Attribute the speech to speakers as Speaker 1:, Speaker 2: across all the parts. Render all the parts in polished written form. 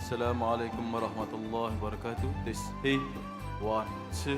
Speaker 1: Assalamualaikum warahmatullahi wabarakatuh. This hey, 1, 2.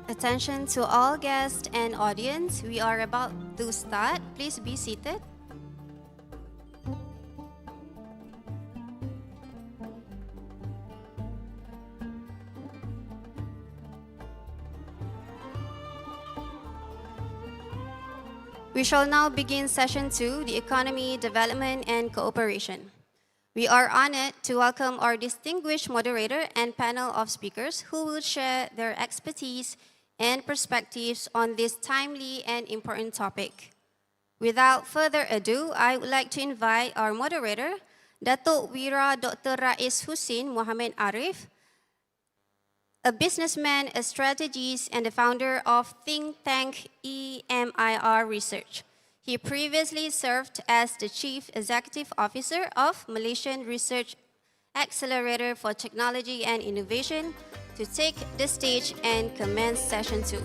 Speaker 2: Attention to all guests and audience, we are about to start. Please be seated. We shall now begin session 2, the Economy, Development and Cooperation. We are honored to welcome our distinguished moderator and panel of speakers who will share their expertise and perspectives on this timely and important topic. Without further ado, I would like to invite our moderator, DATUK WIRA Dr. RAIS HUSSEIN Mohamed ARIFF, a businessman, a strategist, and the founder of think tank EMIR Research. He previously served as the Chief Executive Officer of Malaysian Research Accelerator for Technology and Innovation, to take the stage and commence session 2.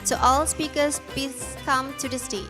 Speaker 2: So all speakers, please come to the stage.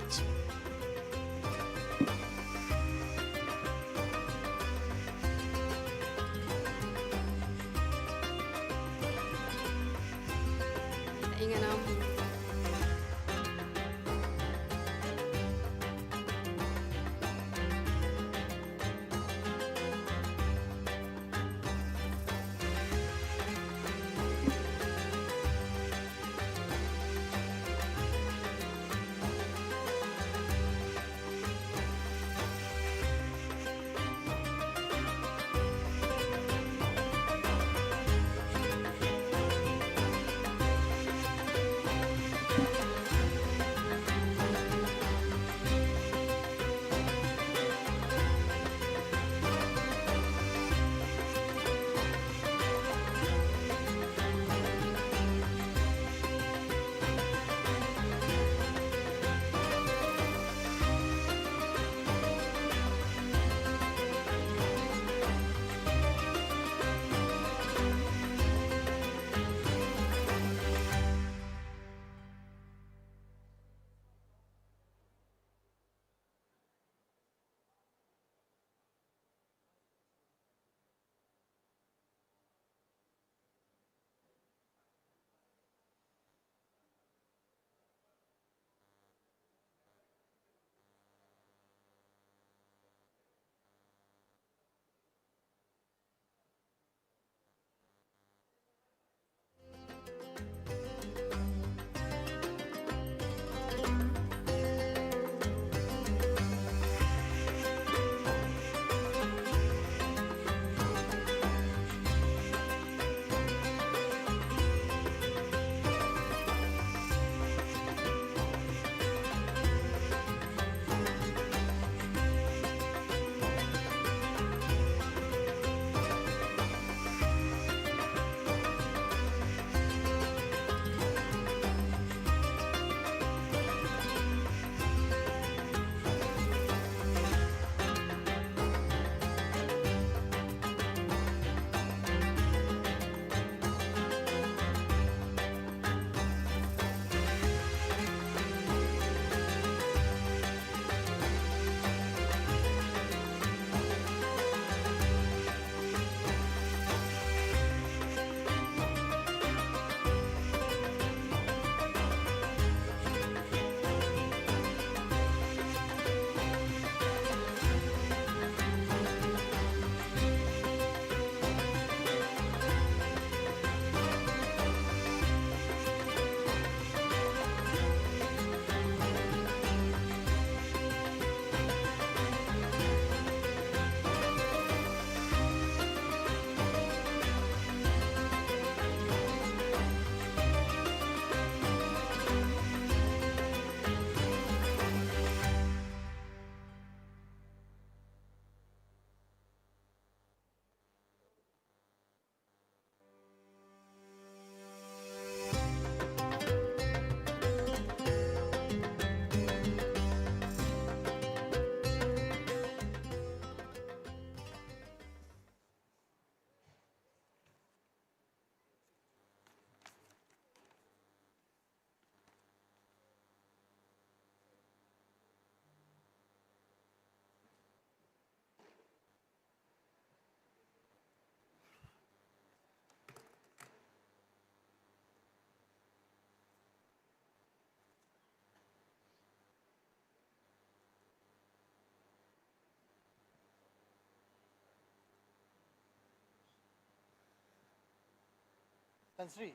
Speaker 3: Tansri,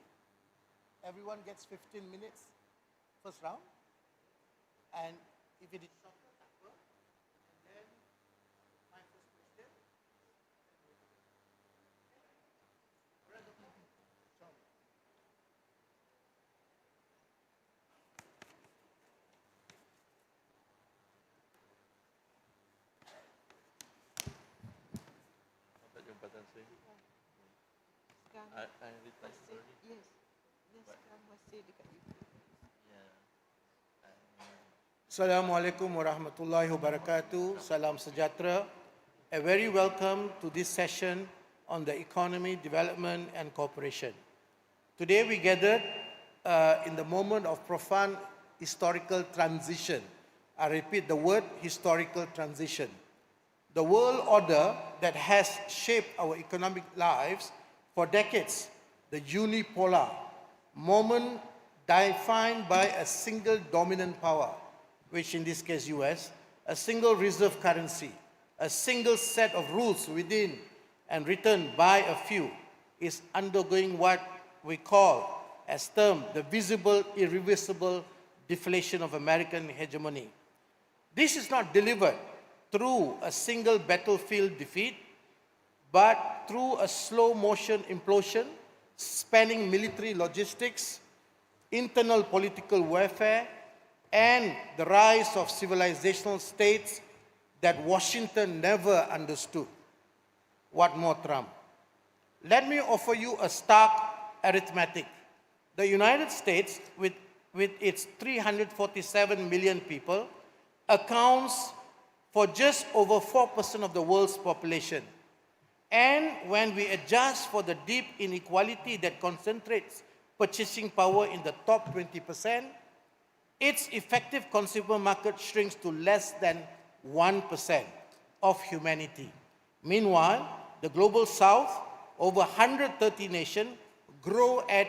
Speaker 3: everyone gets 15 minutes first round, and if it is shorter, tak apa. And then my first question. Sorry.
Speaker 4: Tak jumpa Tan Sri.
Speaker 5: Sekarang
Speaker 4: I reply
Speaker 5: masih,
Speaker 4: already.
Speaker 5: yes. Dan sekarang masih dekat YouTube.
Speaker 4: Yeah.
Speaker 3: Assalamualaikum warahmatullahi wabarakatuh. Salam sejahtera. A very welcome to this session on the economy, development and cooperation. Today we gathered in the moment of profound historical transition. I repeat the word historical transition. The world order that has shaped our economic lives for decades, the unipolar moment defined by a single dominant power, which in this case US, a single reserve currency, a single set of rules within and written by a few, is undergoing what we call, as termed, the visible, irreversible deflation of American hegemony. This is not delivered through a single battlefield defeat, but through a slow motion implosion spanning military logistics, internal political warfare, and the rise of civilizational states that Washington never understood. What more, Trump? Let me offer you a stark arithmetic. The United States, with its 347 million people, accounts for just over 4% of the world's population. And when we adjust for the deep inequality that concentrates purchasing power in the top 20%, its effective consumer market shrinks to less than 1% of humanity. Meanwhile, the global south, over 130 nations, grow at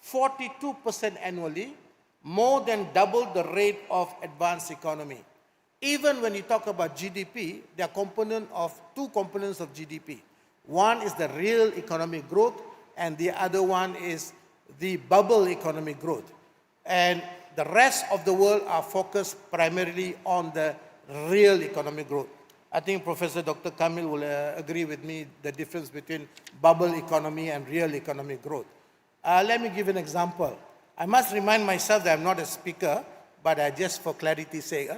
Speaker 3: 42% annually, more than double the rate of advanced economy. Even when you talk about GDP, there are two components of GDP. One is the real economic growth, and the other one is the bubble economic growth. And the rest of the world are focused primarily on the real economic growth. I think Professor Dr. Kamil will agree with me the difference between bubble economy and real economic growth. Let me give an example. I must remind myself that I'm not a speaker, but just for clarity's sake.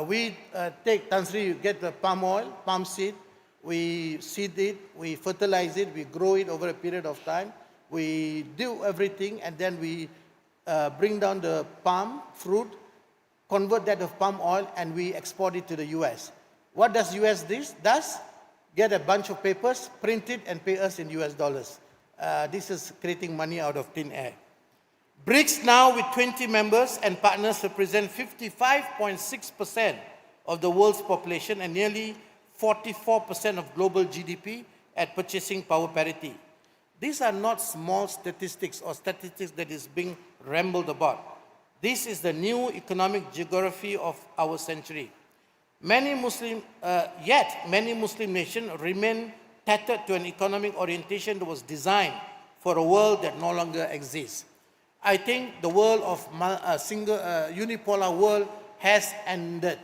Speaker 3: We take, Tansri, you get the palm oil, palm seed, we seed it, we fertilize it, we grow it over a period of time, we do everything, and then we bring down the palm fruit, convert that to palm oil, and we export it to the US. What does US does? Get a bunch of papers, print it, and pay us in US dollars. This is creating money out of thin air. BRICS now, with 20 members and partners, represent 55.6% of the world's population and nearly 44% of global GDP at purchasing power parity. These are not small statistics or statistics that is being rambled about. This is the new economic geography of our century. Yet many Muslim nations remain tethered to an economic orientation that was designed for a world that no longer exists. I think the world of unipolar world has ended,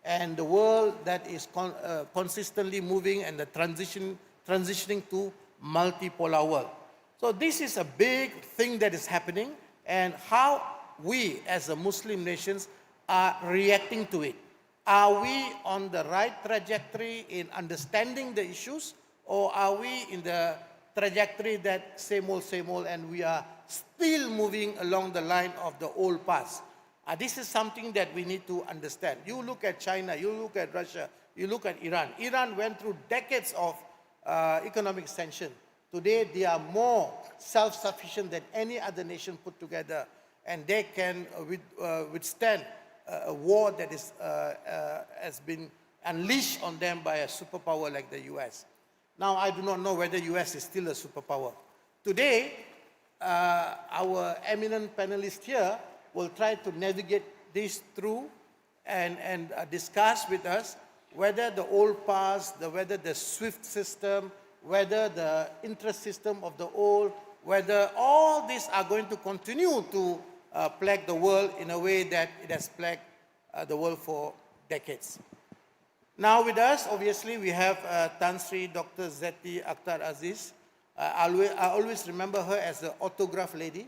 Speaker 3: and the world that is consistently moving and the transitioning to multipolar world. So this is a big thing that is happening, and how we as a Muslim nations are reacting to it. Are we on the right trajectory in understanding the issues, or are we in the trajectory that same old, and we are still moving along the line of the old past? This is something that we need to understand. You look at China, you look at Russia, you look at Iran. Iran went through decades of economic extension. Today, they are more self-sufficient than any other nation put together, and they can withstand a war that has been unleashed on them by a superpower like the US. Now, I do not know whether US is still a superpower. Today, our eminent panelists here will try to navigate this through and discuss with us whether the old past, whether the SWIFT system, whether the interest system of the old, whether all these are going to continue to plague the world in a way that it has plagued the world for decades. Now with us, obviously, we have Tan Sri Dr. ZETI Akhtar Aziz. I always remember her as the autograph lady.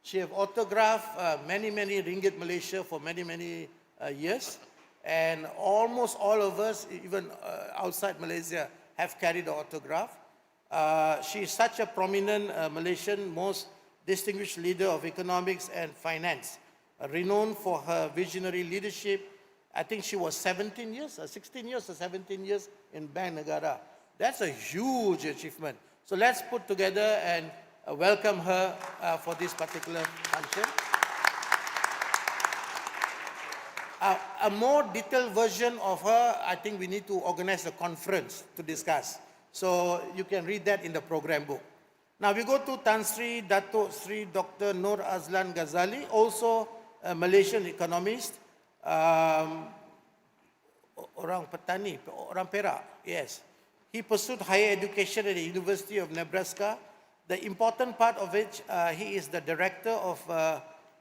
Speaker 3: She have autographed many Ringgit Malaysia for many years. And almost all of us, even outside Malaysia, have carried the autograph. She is such a prominent Malaysian, most distinguished leader of economics and finance, renowned for her visionary leadership. I think she was 16 years or 17 years in Bank Negara. That's a huge achievement. So let's put together and welcome her for this particular function. A more detailed version of her, I think we need to organize a conference to discuss. So you can read that in the program book. Now we go to Tan Sri Dato Sri Dr. Noor AZLAN GHAZALI, also a Malaysian economist. Orang petani, orang Perak, yes. He pursued higher education at the University of Nebraska. The important part of which, he is the director of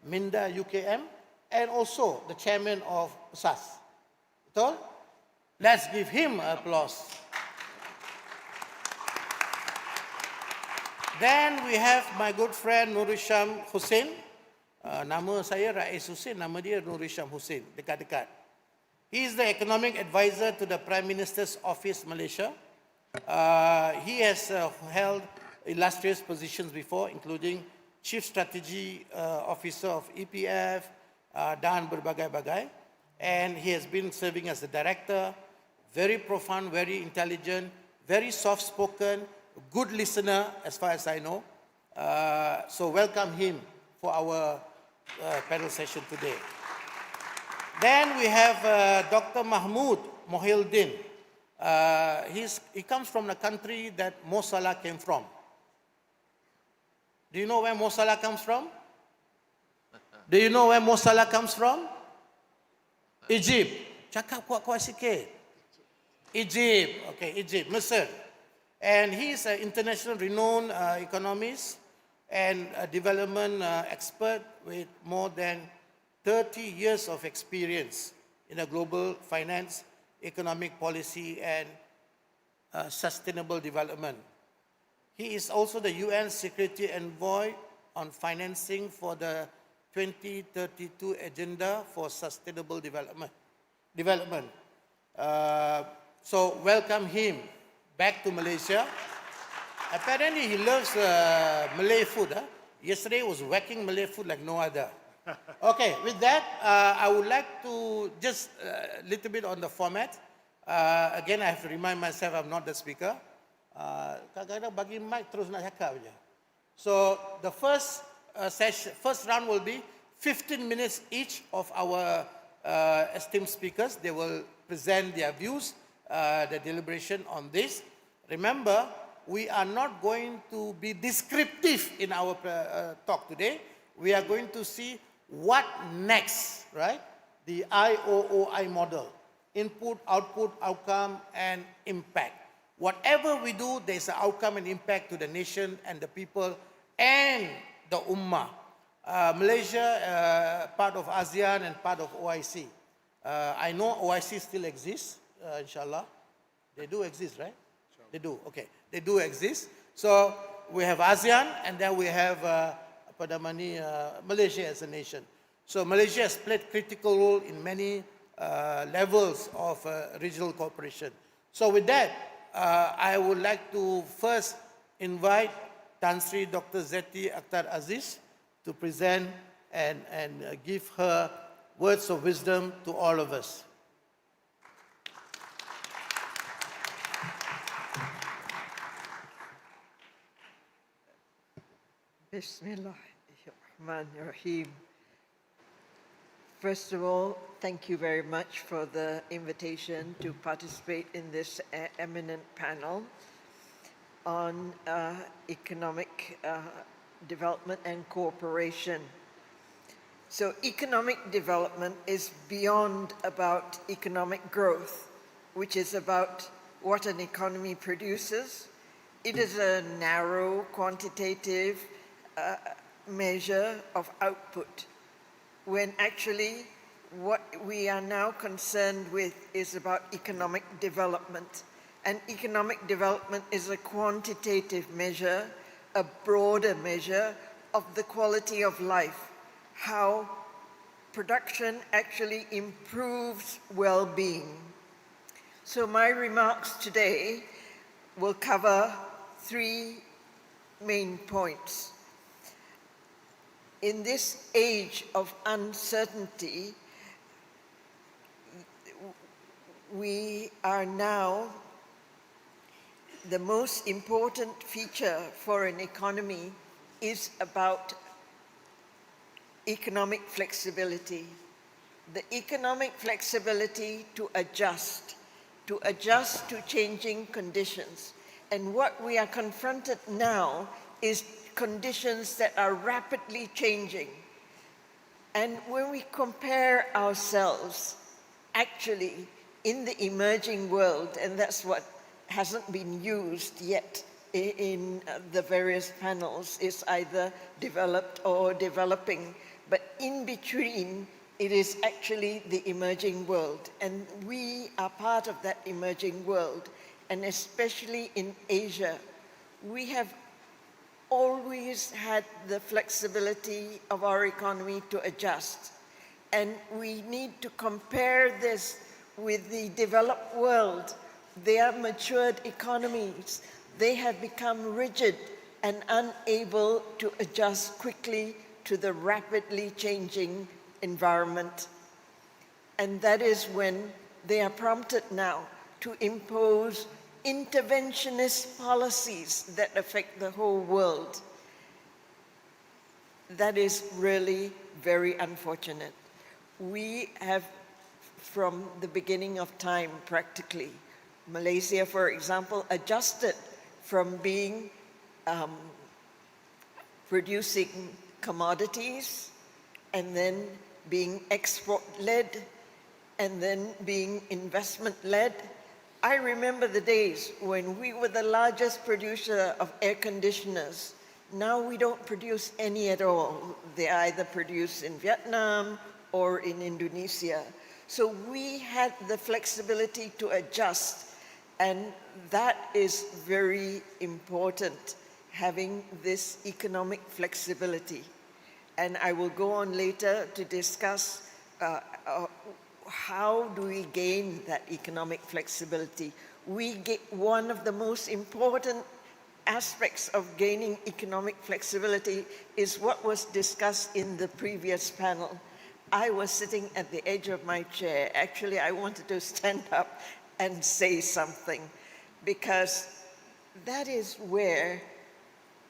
Speaker 3: MINDA-UKM and also the chairman of SAS. Betul? Let's give him applause. Then we have my good friend NURHISHAM HUSSEIN. Nama saya RAIS HUSSEIN, nama dia NURHISHAM HUSSEIN, dekat-dekat. He is the economic advisor to the Prime Minister's Office, Malaysia. He has held illustrious positions before, including Chief Strategy Officer of EPF, dan berbagai-bagai. And he has been serving as the director, very profound, very intelligent, very soft-spoken, good listener, as far as I know. So welcome him for our panel session today. Then we have Dr. MOHIELDIN. He comes from the country that Mo Salah came from. Do you know where Mo Salah comes from? Do you know where Mo Salah comes from? Egypt. Cakap kuat-kuat sikit. Egypt. Okay, Egypt, Mesir. And he is an international renowned economist and a development expert with more than 30 years of experience in a global finance, economic policy, and sustainable development. He is also the UN Security Envoy on financing for the 2032 Agenda for Sustainable Development. So welcome him back to Malaysia. Apparently he loves Malay food. Yesterday he was whacking Malay food like no other. Okay, with that, I would like to just a little bit on the format. Again, I have to remind myself I'm not the speaker. Kadang-kadang bagi mic terus nak cakap je. So the first round will be 15 minutes each of our esteemed speakers. They will present their views, the deliberation on this. Remember, we are not going to be descriptive in our talk today. We are going to see what next, right? The IOOI model, input, output, outcome, and impact. Whatever we do, there's an outcome and impact to the nation and the people and the Ummah. Malaysia, part of ASEAN and part of OIC. I know OIC still exists, inshallah. They do exist, right? They do, okay. They do exist. So we have ASEAN and then we have Malaysia as a nation. So Malaysia has played critical role in many levels of regional cooperation. So with that, I would like to first invite Tan Sri Dr. ZETI Akhtar Aziz to present and give her words of wisdom to all of us.
Speaker 5: Bismillahirrahmanirrahim. First of all, thank you very much for the invitation to participate in this eminent panel on economic development and cooperation. So economic development is beyond about economic growth, which is about what an economy produces It is a narrow quantitative measure of output, when actually what we are now concerned with is about economic development. And economic development is a quantitative measure, a broader measure of the quality of life, how production actually improves well-being. So my remarks today will cover three main points. In this age of uncertainty, we are now, the most important feature for an economy is about economic flexibility. The economic flexibility to adjust to changing conditions. And what we are confronted now is conditions that are rapidly changing. And when we compare ourselves, actually, in the emerging world, and that's what hasn't been used yet in the various panels, is either developed or developing, but in between, it is actually the emerging world. And we are part of that emerging world, and especially in Asia, we have always had the flexibility of our economy to adjust. And we need to compare this with the developed world. They are matured economies. They have become rigid and unable to adjust quickly to the rapidly changing environment. And that is when they are prompted now to impose interventionist policies that affect the whole world. That is really very unfortunate. We have, from the beginning of time practically, Malaysia, for example, adjusted from being producing commodities and then being export-led and then being investment-led. I remember the days when we were the largest producer of air conditioners. Now we don't produce any at all. They are either produced in Vietnam or in Indonesia. So we had the flexibility to adjust, and that is very important, having this economic flexibility. And I will go on later to discuss how do we gain that economic flexibility. One of the most important aspects of gaining economic flexibility is what was discussed in the previous panel. I was sitting at the edge of my chair. Actually, I wanted to stand up and say something, because that is where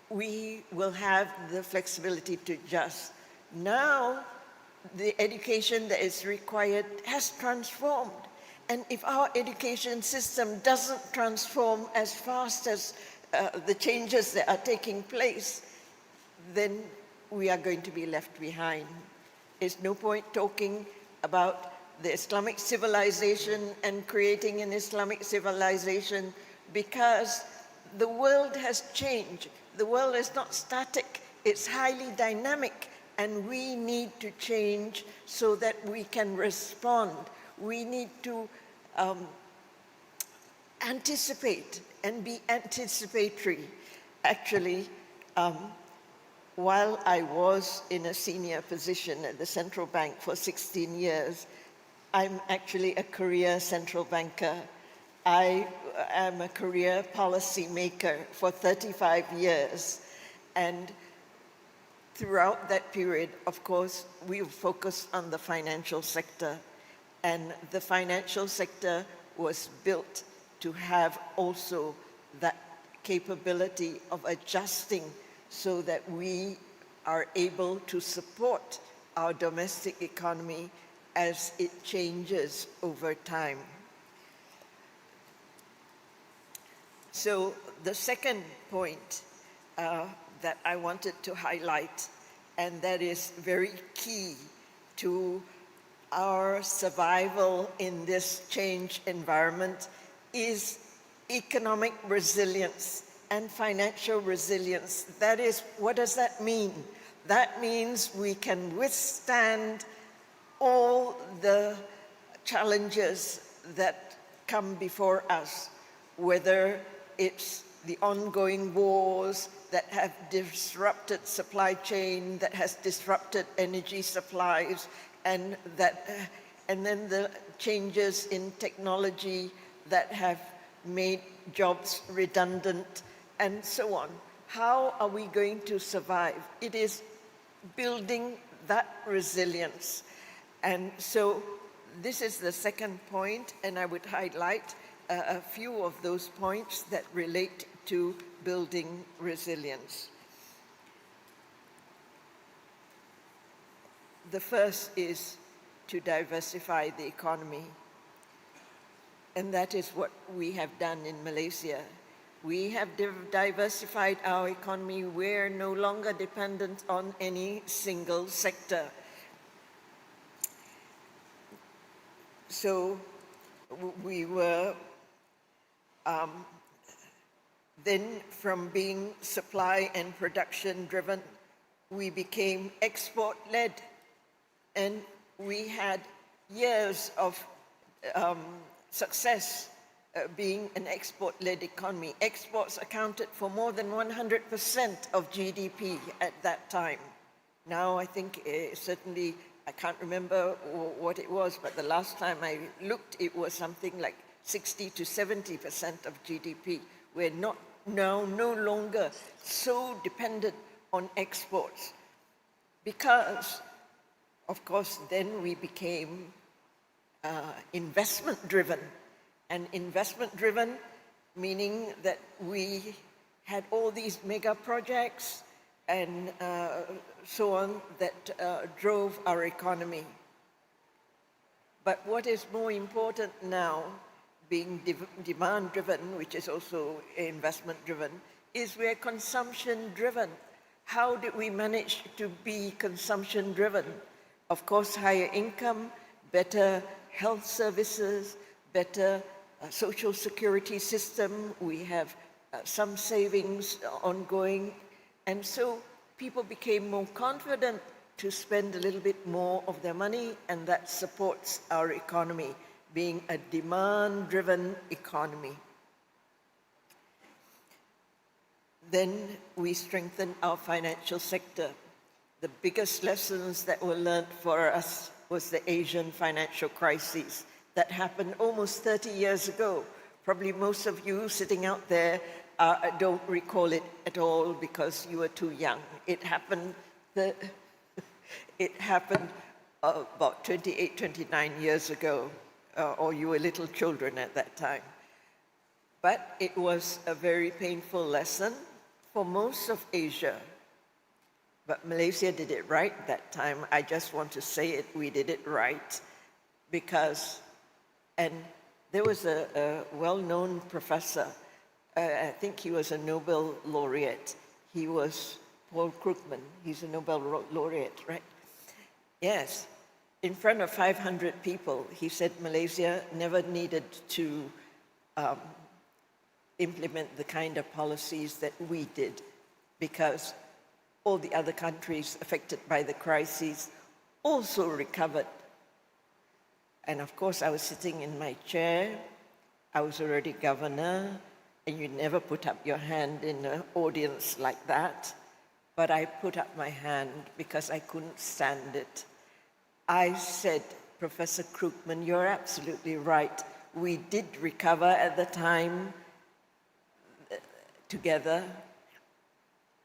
Speaker 5: we will have the flexibility to adjust. Now, the education that is required has transformed. And if our education system doesn't transform as fast as the changes that are taking place, then we are going to be left behind. There's no point talking about the Islamic civilization and creating an Islamic civilization, because the world has changed. The world is not static, it's highly dynamic, and we need to change so that we can respond. We need to anticipate and be anticipatory. Actually, while I was in a senior position at the central bank for 16 years, I'm actually a career central banker. I am a career policy maker for 35 years. And throughout that period, of course, we focused on the financial sector. And the financial sector was built to have also that capability of adjusting so that we are able to support our domestic economy as it changes over time. So the second point that I wanted to highlight, and that is very key to our survival in this changed environment, is economic resilience and financial resilience. That is, what does that mean? That means we can withstand all the challenges that come before us, whether it's the ongoing wars that have disrupted supply chain, that has disrupted energy supplies, and then the changes in technology that have made jobs redundant, and so on. How are we going to survive? It is building that resilience. And so this is the second point, and I would highlight a few of those points that relate to building resilience. The first is to diversify the economy. And that is what we have done in Malaysia. We have diversified our economy. We're no longer dependent on any single sector. So we were then, from being supply and production driven, we became export-led, and we had years of success being an export-led economy. Exports accounted for more than 100% of GDP at that time. Now I think certainly, I can't remember what it was, but the last time I looked, it was something like 60 to 70% of GDP. We're not now no longer so dependent on exports, because, of course, then we became investment-driven. And investment-driven meaning that we had all these mega projects and so on that drove our economy. But what is more important now, being demand-driven, which is also investment-driven, is we're consumption-driven. How did we manage to be consumption-driven? Of course, higher income, better health services, better social security system. We have some savings ongoing. And so people became more confident to spend a little bit more of their money, and that supports our economy, being a demand-driven economy. Then we strengthened our financial sector. The biggest lessons that were learned for us was the Asian financial crisis that happened almost 30 years ago. Probably most of you sitting out there don't recall it at all because you were too young. It happened, about 28, 29 years ago, or you were little children at that time. But it was a very painful lesson for most of Asia. But Malaysia did it right that time. I just want to say it, we did it right, because, and there was a well-known professor, I think he was a Nobel laureate. He was Paul Krugman. He's a Nobel laureate, right? Yes. In front of 500 people, he said Malaysia never needed to implement the kind of policies that we did, because all the other countries affected by the crisis also recovered. And of course, I was sitting in my chair. I was already governor, and you never put up your hand in an audience like that. But I put up my hand because I couldn't stand it. I said, Professor Krugman, you're absolutely right. We did recover at the time together.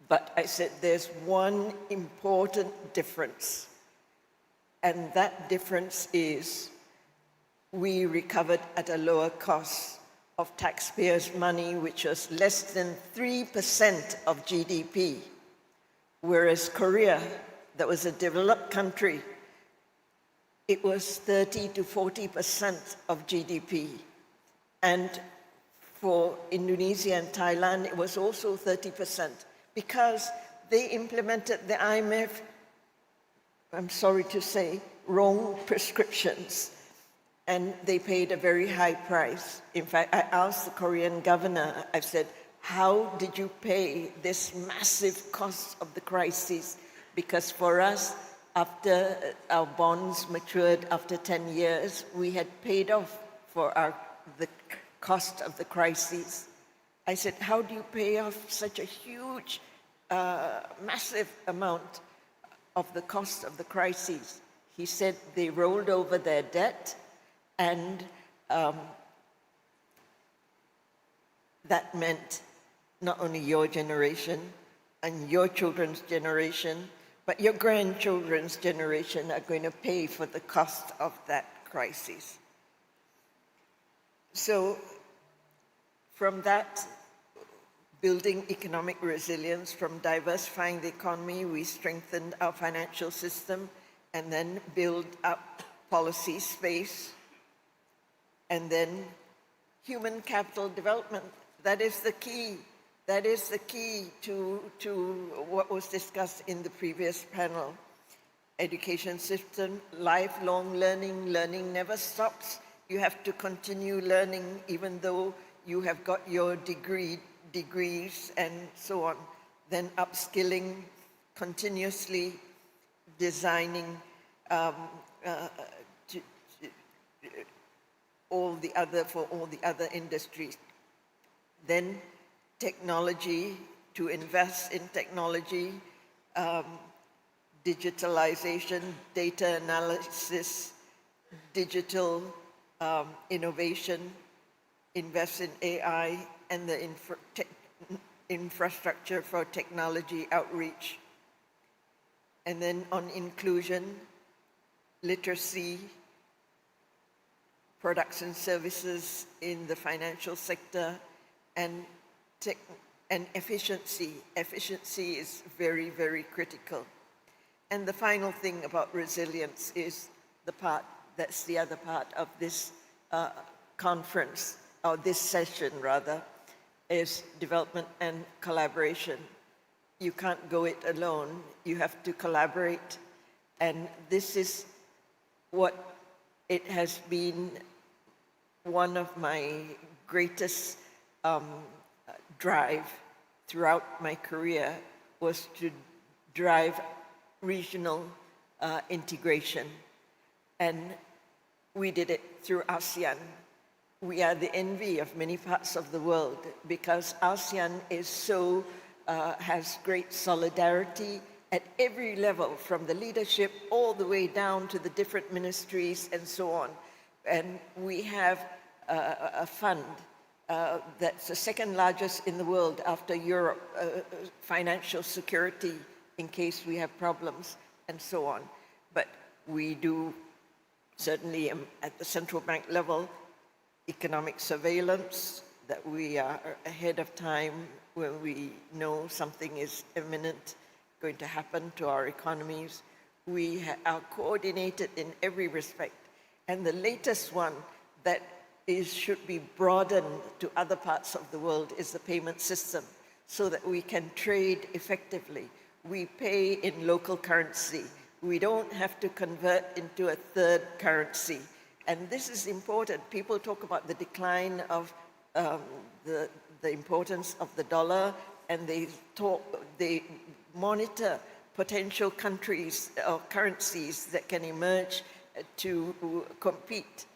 Speaker 5: But I said, there's one important difference. And that difference is we recovered at a lower cost of taxpayers' money, which was less than 3% of GDP. Whereas Korea, that was a developed country, it was 30 to 40% of GDP. And for Indonesia and Thailand, it was also 30%, because they implemented the IMF, I'm sorry to say, wrong prescriptions. And they paid a very high price. In fact, I asked the Korean governor, I said, how did you pay this massive cost of the crisis? Because for us, after our bonds matured after 10 years, we had paid off for the cost of the crisis. I said, how do you pay off such a huge, massive amount of the cost of the crisis? He said they rolled over their debt, and that meant not only your generation and your children's generation, but your grandchildren's generation are going to pay for the cost of that crisis. So from that, building economic resilience, from diversifying the economy, we strengthened our financial system and then build up policy space, and then human capital development. That is the key. That is the key to what was discussed in the previous panel. Education system, lifelong learning. Learning never stops. You have to continue learning even though you have got your degrees and so on. Then upskilling, continuously designing all the other industries. Then technology, to invest in technology, digitalization, data analysis, digital innovation, invest in AI, and the infrastructure for technology outreach. And then on inclusion, literacy, products and services in the financial sector, and efficiency. Efficiency is very, very critical. And the final thing about resilience is that's the other part of this conference, or this session rather, is development and collaboration. You can't go it alone, you have to collaborate. And this is what it has been one of my greatest drive throughout my career, was to drive regional integration. And we did it through ASEAN. We are the envy of many parts of the world because ASEAN is has great solidarity at every level, from the leadership all the way down to the different ministries and so on. And we have a fund that's the second largest in the world after Europe, financial security in case we have problems and so on. But we do, certainly at the central bank level, economic surveillance, that we are ahead of time when we know something is imminent, going to happen to our economies. We are coordinated in every respect. And the latest one that should be broadened to other parts of the world is the payment system, so that we can trade effectively. We pay in local currency. We don't have to convert into a third currency. And this is important. People talk about the decline of the importance of the dollar, and they monitor potential countries or currencies that can emerge to compete.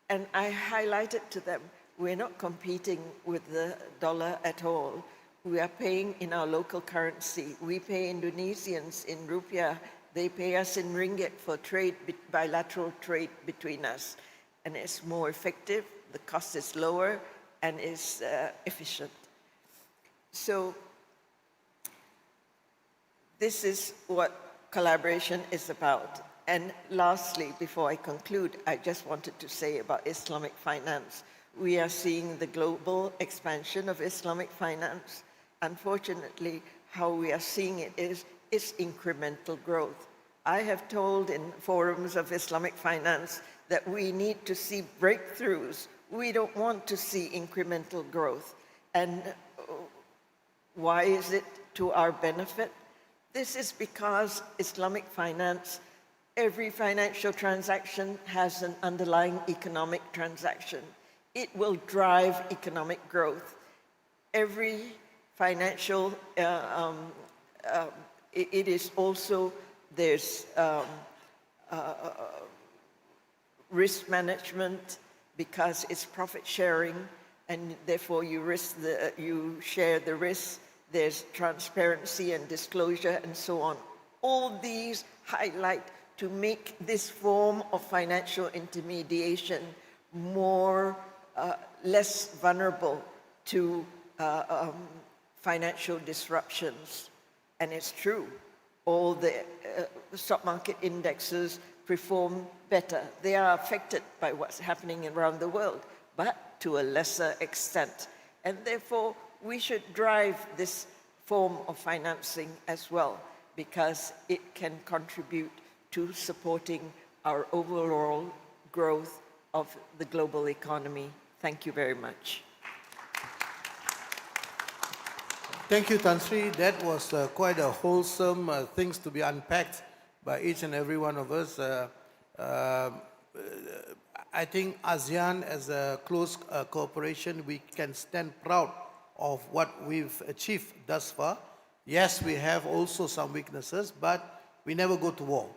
Speaker 5: And I highlighted to them, we're not competing with the dollar at all. We are paying in our local currency. We pay Indonesians in rupiah. They pay us in ringgit for trade, bilateral trade between us. And it's more effective, the cost is lower, and is efficient. So this is what collaboration is about. And lastly, before I conclude, I just wanted to say about Islamic finance. We are seeing the global expansion of Islamic finance. Unfortunately, how we are seeing it is incremental growth. I have told in forums of Islamic finance that we need to see breakthroughs. We don't want to see incremental growth. And why is it to our benefit? This is because Islamic finance, every financial transaction has an underlying economic transaction. It will drive economic growth. every financial, it is also, there's risk management because it's profit sharing, and therefore you share the risk. There's transparency and disclosure and so on. All these highlight to make this form of financial intermediation more, less vulnerable to financial disruptions. And it's true, all the stock market indexes perform better. They are affected by what's happening around the world, but to a lesser extent. And therefore, we should drive this form of financing as well, because it can contribute to supporting our overall growth of the global economy. Thank you very much.
Speaker 3: Thank you, Tan Sri. That was quite a wholesome things to be unpacked by each and every one of us. I think ASEAN, as a close cooperation, we can stand proud of what we've achieved thus far. Yes, we have also some weaknesses, but we never go to war.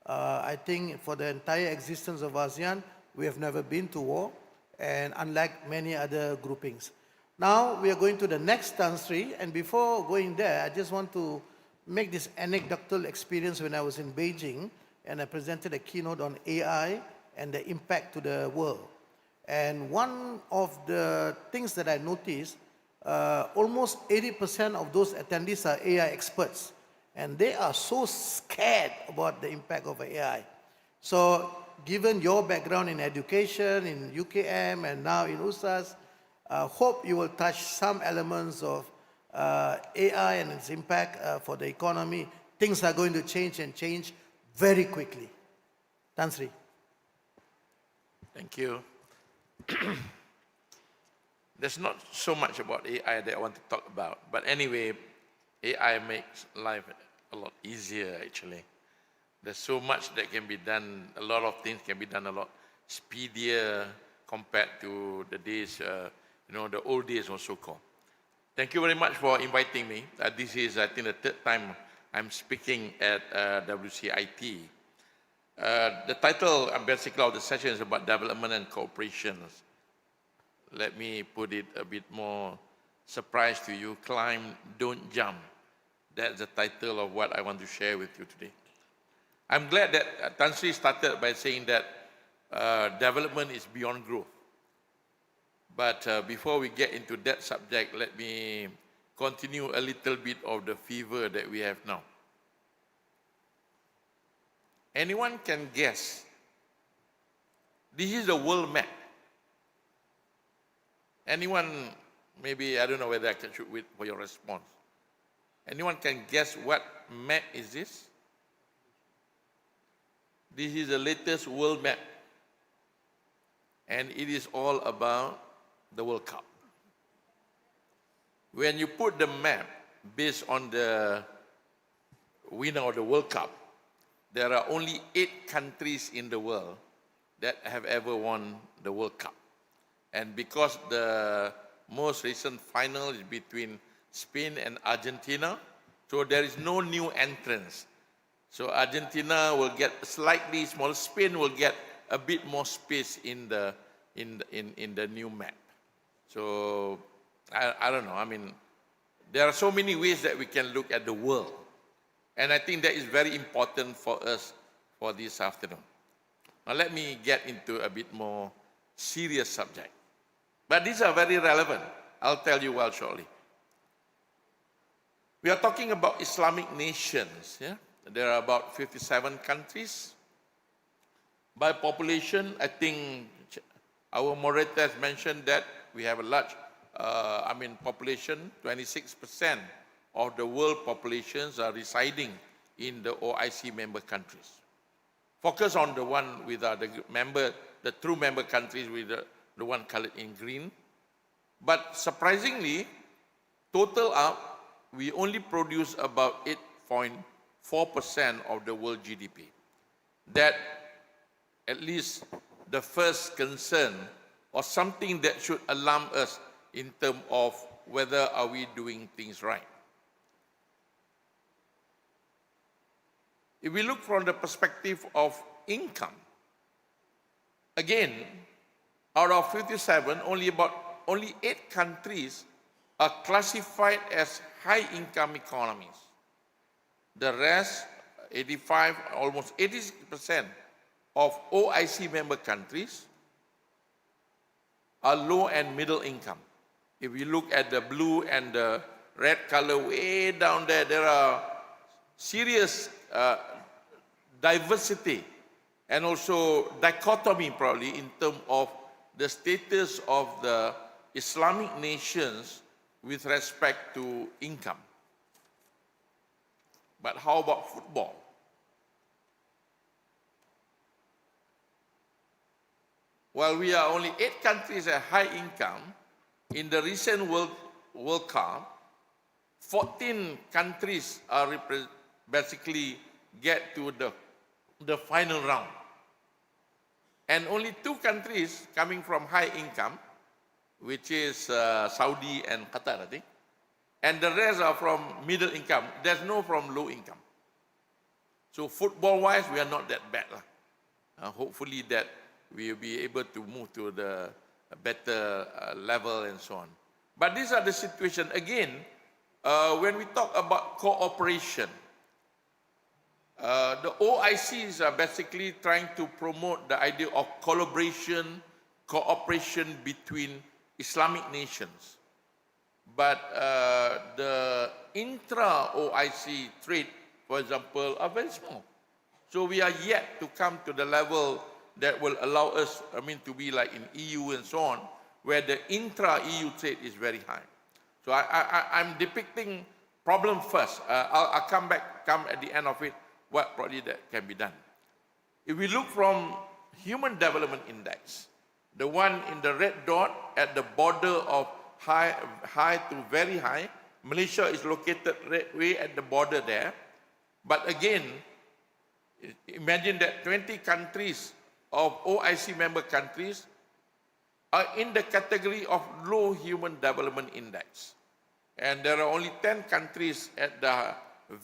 Speaker 3: I think for the entire existence of ASEAN, we have never been to war, and unlike many other groupings. Now we are going to the next Tan Sri, and before going there, I just want to make this anecdotal experience when I was in Beijing, and I presented a keynote on AI and the impact to the world. And one of the things that I noticed, almost 80% of those attendees are AI experts, and they are so scared about the impact of AI. So given your background in education, in UKM, and now in USAS, hope you will touch some elements of AI and its impact for the economy. Things are going to change and change very quickly. Tan Sri.
Speaker 6: Thank you. There's not so much about AI that I want to talk about, but anyway, AI makes life a lot easier actually. There's so much that can be done, a lot of things can be done a lot speedier compared to the days, the old days or so-called. Thank you very much for inviting me. This is, I think, the third time I'm speaking at WCIT. The title, basically, of the session is about development and cooperation. Let me put it a bit more surprise to you. Climb, don't jump. That's the title of what I want to share with you today. I'm glad that Tan Sri started by saying that development is beyond growth. But before we get into that subject, let me continue a little bit of the fever that we have now. Anyone can guess. This is the world map. Anyone, maybe, I don't know whether I can shoot wait for your response. Anyone can guess what map is this? This is the latest world map. And it is all about the World Cup. When you put the map based on the winner of the World Cup, there are only 8 countries in the world that have ever won the World Cup. And because the most recent final is between Spain and Argentina, so there is no new entrants. So Argentina will get slightly smaller, Spain will get a bit more space in the new map. So I don't know, I mean, there are so many ways that we can look at the world. And I think that is very important for us for this afternoon. Now let me get into a bit more serious subject. But these are very relevant. I'll tell you well shortly. We are talking about Islamic nations. Yeah? There are about 57 countries. By population, I think our moderator has mentioned that we have a large population. 26% of the world populations are residing in the OIC member countries. Focus on the one with the true member countries with the one colored in green. But surprisingly, total up, we only produce about 8.4% of the world GDP. That at least the first concern or something that should alarm us in terms of whether are we doing things right. If we look from the perspective of income, again, out of 57, only 8 countries are classified as high-income economies. The rest, 85, almost 80% of OIC member countries are low and middle income. If you look at the blue and the red color way down there, there are serious diversity and also dichotomy probably in terms of the status of the Islamic nations with respect to income. But how about football? While we are only 8 countries at high income, in the recent World Cup, 14 countries are basically get to the final round. And only 2 countries coming from high income, which is Saudi and Qatar, I think. And the rest are from middle income. There's no from low income. So football-wise, we are not that bad. Hopefully that we will be able to move to the better level and so on. But these are the situation. Again, when we talk about cooperation, the OICs are basically trying to promote the idea of collaboration, cooperation between Islamic nations. But the intra-OIC trade, for example, are very small. So we are yet to come to the level that will allow us, to be like in EU and so on, where the intra-EU trade is very high. So I'm depicting problem first. I'll come at the end of it, what probably that can be done. If we look from Human Development Index, the one in the red dot at the border of high to very high, Malaysia is located way at the border there. But again, imagine that 20 countries of OIC member countries are in the category of low Human Development Index. And there are only 10 countries at the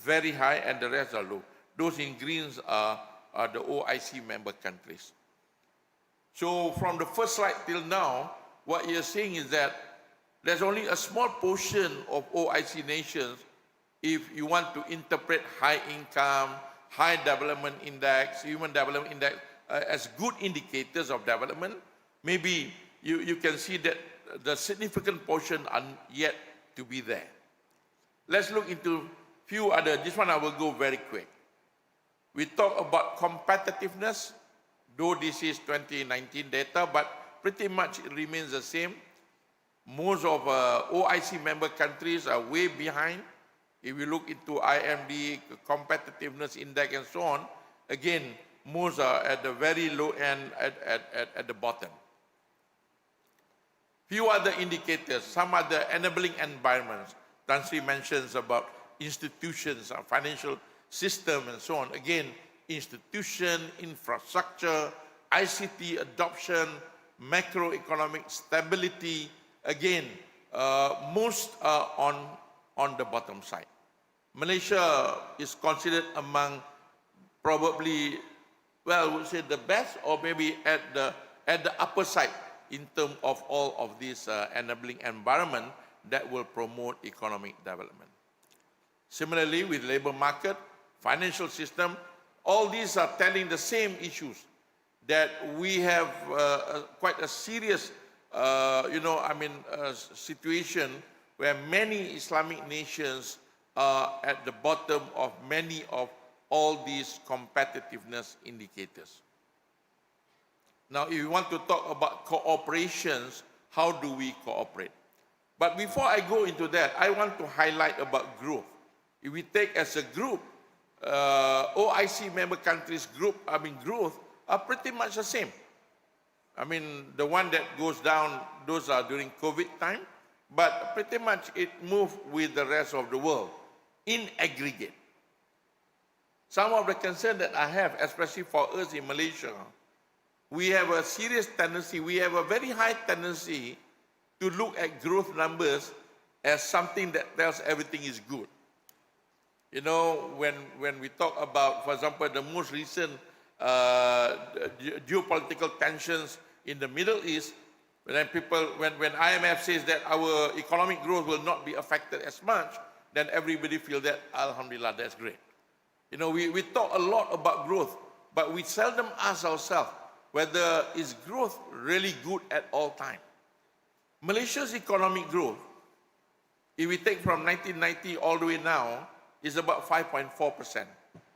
Speaker 6: very high and the rest are low. Those in greens are the OIC member countries. So from the first slide till now, what you're seeing is that there's only a small portion of OIC nations if you want to interpret high income, high development index, human development index as good indicators of development. Maybe you can see that the significant portion are yet to be there. Let's look into few other, this one I will go very quick. We talk about competitiveness, though this is 2019 data, but pretty much it remains the same. Most of OIC member countries are way behind. If you look into IMD, competitiveness index and so on, again, most are at the very low end at the bottom. Few other indicators, some other enabling environments. Tan Sri mentions about institutions, financial system and so on. Again, institution, infrastructure, ICT adoption, macroeconomic stability. Again, most are on the bottom side. Malaysia is considered among probably, well, I would say the best or maybe at the upper side in terms of all of these enabling environment that will promote economic development. Similarly, with labor market, financial system, all these are telling the same issues, that we have quite a serious situation where many Islamic nations are at the bottom of many of all these competitiveness indicators. Now, if you want to talk about cooperations, how do we cooperate? But before I go into that, I want to highlight about growth. If we take as a group, OIC member countries growth are pretty much the same. The one that goes down, those are during COVID time, but pretty much it moved with the rest of the world in aggregate. Some of the concern that I have, especially for us in Malaysia, we have a serious tendency, we have a very high tendency to look at growth numbers as something that tells everything is good. You know, when we talk about, for example, the most recent geopolitical tensions in the Middle East, when IMF says that our economic growth will not be affected as much, then everybody feels that, Alhamdulillah, that's great. You know, we talk a lot about growth, but we seldom ask ourselves whether is growth really good at all time. Malaysia's economic growth, if we take from 1990 all the way now, is about 5.4%.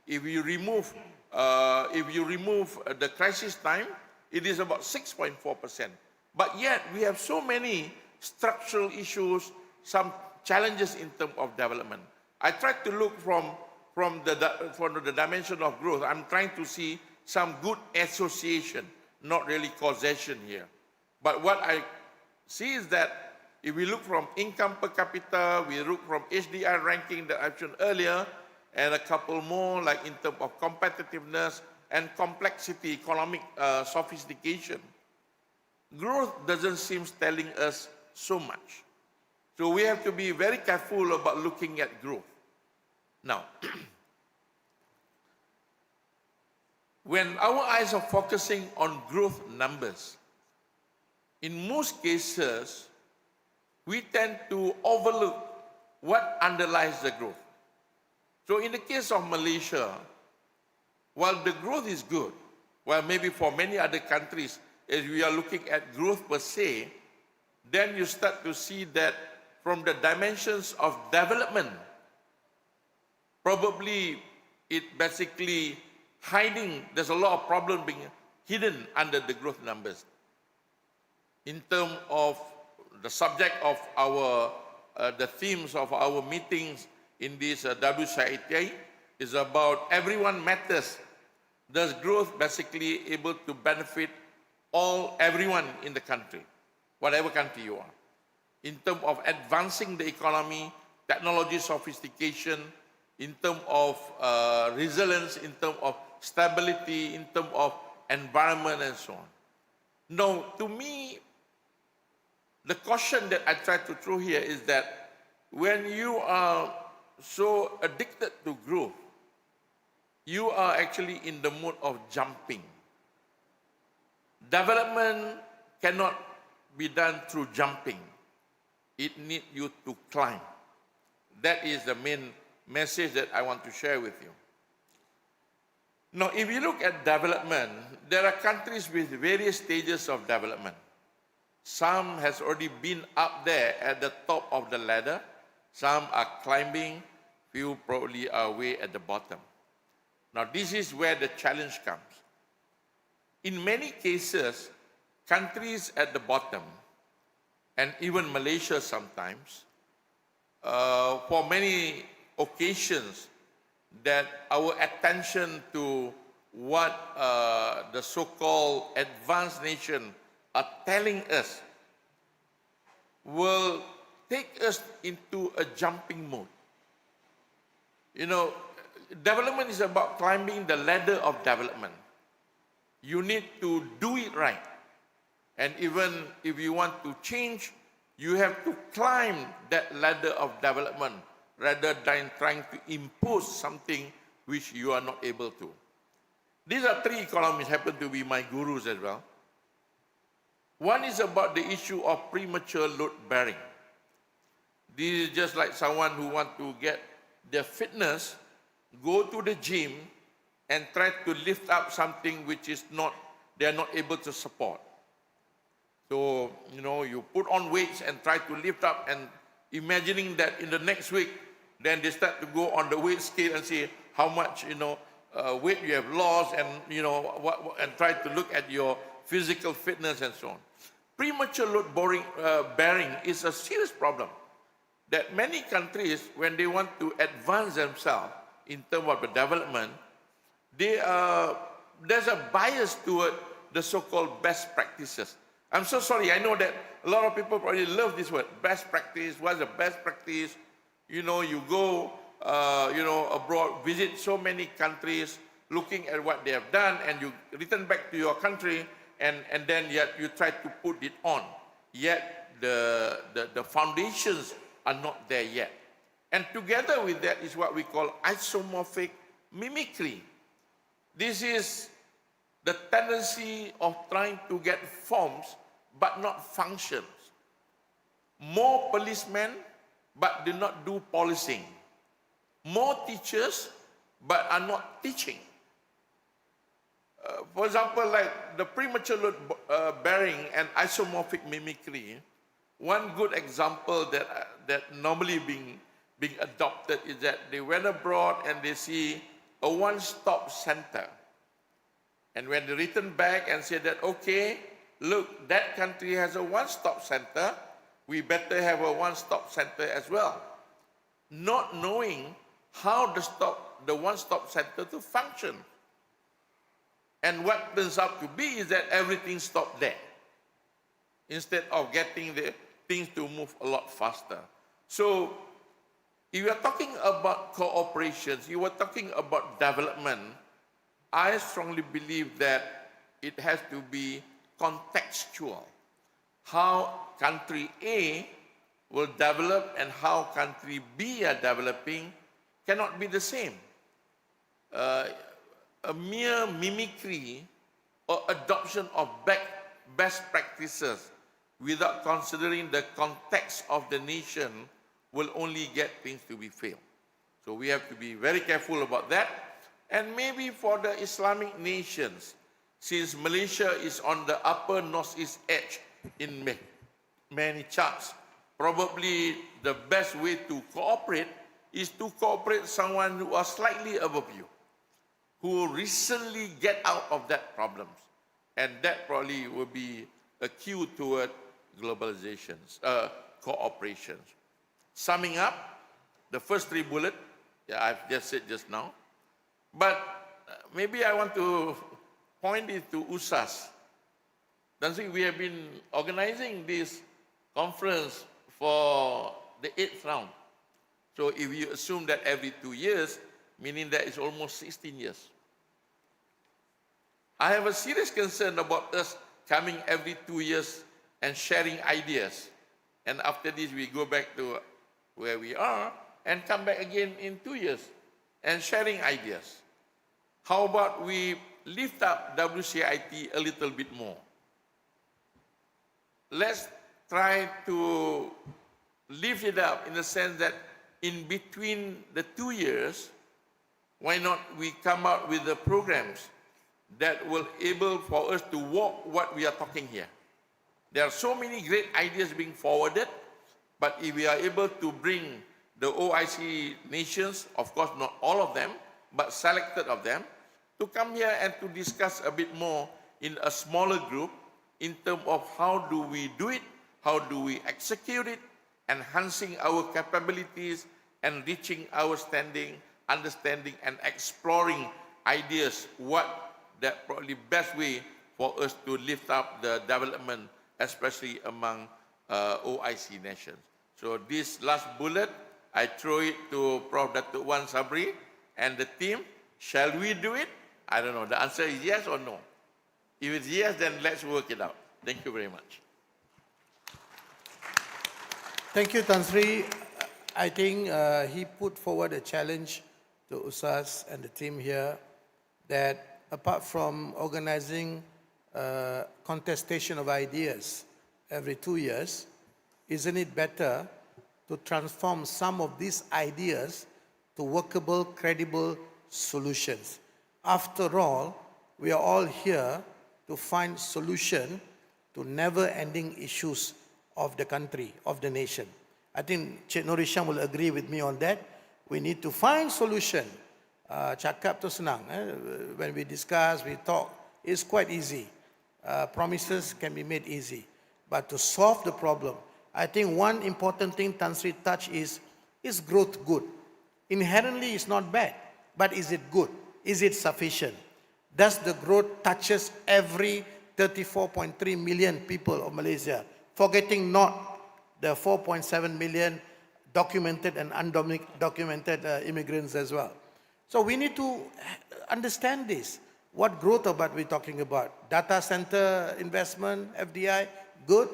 Speaker 6: If you remove the crisis time, it is about 6.4%. But yet we have so many structural issues, some challenges in terms of development. I tried to look from the dimension of growth. I'm trying to see some good association, not really causation here. But what I see is that if we look from income per capita, we look from HDI ranking that I've shown earlier, and a couple more like in terms of competitiveness and complexity, economic sophistication, growth doesn't seem telling us so much. So we have to be very careful about looking at growth. Now, when our eyes are focusing on growth numbers, in most cases, we tend to overlook what underlies the growth. So in the case of Malaysia, while the growth is good, while maybe for many other countries, as we are looking at growth per se, then you start to see that from the dimensions of development, probably it basically hiding, there's a lot of problem being hidden under the growth numbers. In terms of the subject of our, the themes of our meetings in this WCIT is about everyone matters. Does growth basically able to benefit everyone in the country, whatever country you are? In terms of advancing the economy, technology sophistication, in terms of resilience, in terms of stability, in terms of environment and so on. Now, to me, the caution that I try to throw here is that when you are so addicted to growth, you are actually in the mode of jumping. Development cannot be done through jumping. It needs you to climb. That is the main message that I want to share with you. Now, if you look at development, there are countries with various stages of development. Some has already been up there at the top of the ladder. Some are climbing. Few probably are way at the bottom. Now, this is where the challenge comes. In many cases, countries at the bottom, and even Malaysia sometimes, for many occasions, that our attention to what the so-called advanced nation are telling us will take us into a jumping mode. You know, development is about climbing the ladder of development. You need to do it right. And even if you want to change, you have to climb that ladder of development rather than trying to impose something which you are not able to. These are three economists, happen to be my gurus as well. One is about the issue of premature load bearing. This is just like someone who wants to get their fitness, go to the gym and try to lift up something which is not, they are not able to support. So, you know, you put on weights and try to lift up and imagining that in the next week, then they start to go on the weight scale and see how much, you know, weight you have lost and, you know, and try to look at your physical fitness and so on. Premature load bearing is a serious problem that many countries, when they want to advance themselves in terms of the development, there's a bias toward the so-called best practices. I'm so sorry, I know that a lot of people probably love this word, best practice. What's the best practice? You know, you go, you know, abroad, visit so many countries, looking at what they have done, and you return back to your country, and then yet you try to put it on. Yet the foundations are not there yet. And together with that is what we call isomorphic mimicry. This is the tendency of trying to get forms but not functions. More policemen but do not do policing. More teachers but are not teaching. For example, like the premature load bearing and isomorphic mimicry, one good example that normally being adopted is that they went abroad and they see a one-stop center. And when they return back and say that, okay, look, that country has a one-stop center, we better have a one-stop center as well. Not knowing how the one-stop center to function. And what turns out to be is that everything stopped there, instead of getting the things to move a lot faster. So, if you are talking about cooperation, you are talking about development, I strongly believe that it has to be contextual. How country A will develop and how country B are developing cannot be the same. A mere mimicry or adoption of best practices without considering the context of the nation will only get things to be failed. So we have to be very careful about that. And maybe for the Islamic nations, since Malaysia is on the upper northeast edge in many charts, probably the best way to cooperate is to cooperate someone who are slightly above you, who recently get out of that problems. And that probably will be a cue toward globalizations, cooperations. Summing up, the first three bullets, I've just said just now, but maybe I want to point it to USAS. We have been organizing this conference for the 8th round. So if you assume that every 2 years, meaning that it's almost 16 years. I have a serious concern about us coming every 2 years and sharing ideas. And after this, we go back to where we are and come back again in 2 years and sharing ideas. How about we lift up WCIT a little bit more? Let's try to lift it up in the sense that in between the 2 years, why not we come out with the programs that will able for us to walk what we are talking here. There are so many great ideas being forwarded, but if we are able to bring the OIC nations, of course not all of them, but selected of them, to come here and to discuss a bit more in a smaller group in terms of how do we do it, how do we execute it, enhancing our capabilities, enriching our understanding and exploring ideas, what that probably best way for us to lift up the development, especially among OIC nations. So this last bullet, I throw it to Prof. Datuk Wan Sabri and the team. Shall we do it? I don't know. The answer is yes or no. If it's yes, then let's work it out. Thank you very much.
Speaker 3: Thank you, Tan Sri. I think he put forward a challenge to USAS and the team here that apart from organizing contestation of ideas every 2 years, isn't it better to transform some of these ideas to workable, credible solutions? After all, we are all here to find solution to never-ending issues of the country, of the nation. I think Cik NURHISHAM will agree with me on that. We need to find solution. Cakap tu senang. When we discuss, we talk, it's quite easy. Promises can be made easy. But to solve the problem, I think one important thing Tan Sri touched is growth good? Inherently, it's not bad. But is it good? Is it sufficient? Does the growth touches every 34.3 million people of Malaysia, forgetting not the 4.7 million documented and undocumented immigrants as well. So we need to understand this. What growth about we talking about? Data center investment, FDI, good?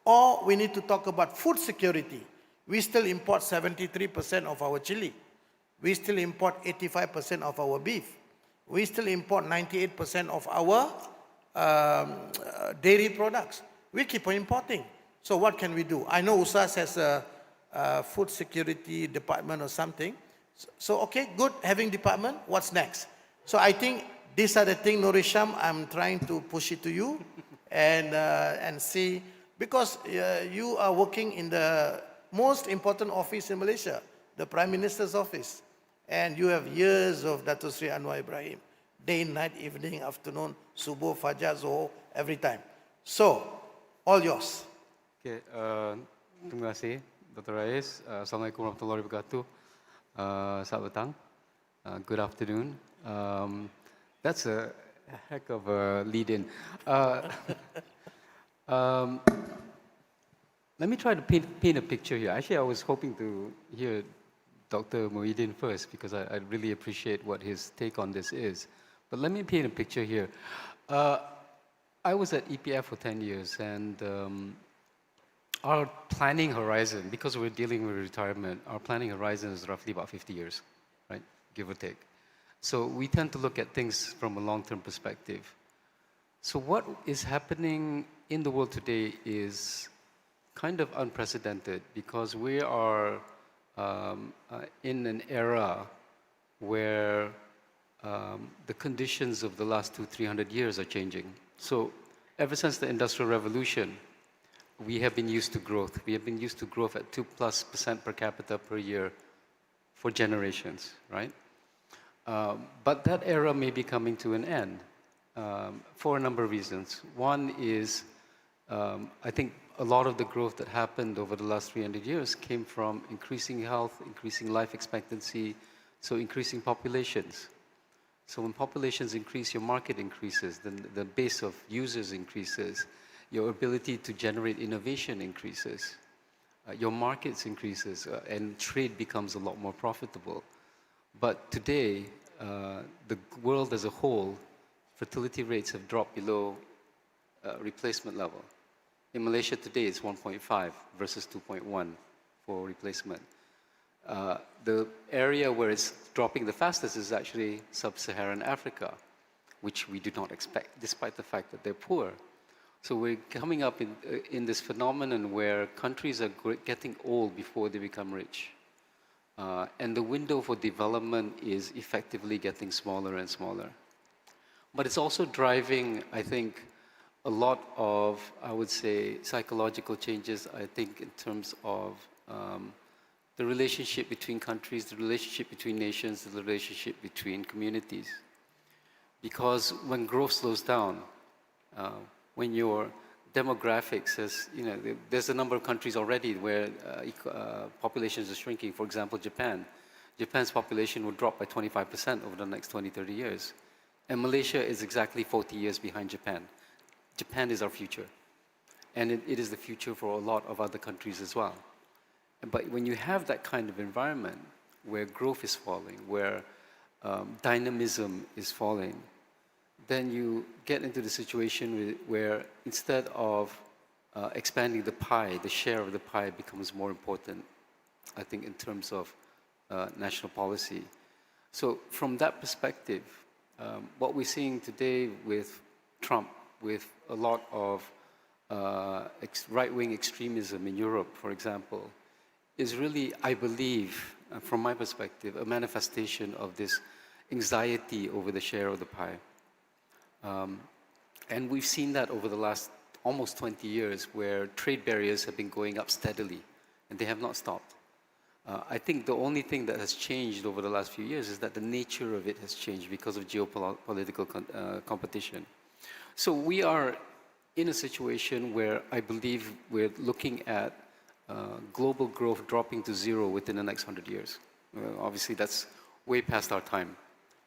Speaker 3: Or we need to talk about food security. We still import 73% of our chili. We still import 85% of our beef. We still import 98% of our dairy products. We keep on importing. So what can we do? I know USAS has a food security department or something. So okay, good, having department, what's next? So I think these are the things, NURHISHAM, I'm trying to push it to you and see, because you are working in the most important office in Malaysia, the Prime Minister's office. And you have years of Dato Sri Anwar Ibrahim, day, night, evening, afternoon, subuh, fajar, zohor, every time. So, all yours.
Speaker 7: Okay, terima kasih, Dr. RAIS. Assalamualaikum warahmatullahi wabarakatuh. Selamat petang. Good afternoon. That's a heck of a lead-in. Let me try to paint a picture here. Actually, I was hoping to hear Dr. MOHIELDIN first, because I really appreciate what his take on this is. But let me paint a picture here. I was at EPF for 10 years, and our planning horizon, because we're dealing with retirement, our planning horizon is roughly about 50 years, right? Give or take. So we tend to look at things from a long-term perspective. So what is happening in the world today is kind of unprecedented, because we are in an era where the conditions of the last 200-300 years are changing. So ever since the Industrial Revolution, we have been used to growth. We have been used to growth at 2+% per capita per year for generations, right? But that era may be coming to an end for a number of reasons. One is, I think a lot of the growth that happened over the last 300 years came from increasing health, increasing life expectancy, so increasing populations. So when populations increase, your market increases, then the base of users increases, your ability to generate innovation increases, your markets increases, and trade becomes a lot more profitable. But today, the world as a whole, fertility rates have dropped below replacement level. In Malaysia today, it's 1.5 versus 2.1 for replacement. The area where it's dropping the fastest is actually sub-Saharan Africa, which we do not expect, despite the fact that they're poor. So we're coming up in this phenomenon where countries are getting old before they become rich. And the window for development is effectively getting smaller and smaller. But it's also driving, I think, a lot of, I would say, psychological changes, I think, in terms of the relationship between countries, the relationship between nations, the relationship between communities. Because when growth slows down, when your demographics says, you know, there's a number of countries already where populations are shrinking. For example, Japan. Japan's population will drop by 25% over the next 20, 30 years. And Malaysia is exactly 40 years behind Japan. Japan is our future. And it is the future for a lot of other countries as well. But when you have that kind of environment where growth is falling, where dynamism is falling, then you get into the situation where instead of expanding the pie, the share of the pie becomes more important, I think, in terms of national policy. So from that perspective, what we're seeing today with Trump, with a lot of right-wing extremism in Europe, for example, is really, I believe, from my perspective, a manifestation of this anxiety over the share of the pie. And we've seen that over the last almost 20 years, where trade barriers have been going up steadily, and they have not stopped. I think the only thing that has changed over the last few years is that the nature of it has changed because of geopolitical competition. So we are in a situation where I believe we're looking at global growth dropping to zero within the next 100 years. Obviously, that's way past our time,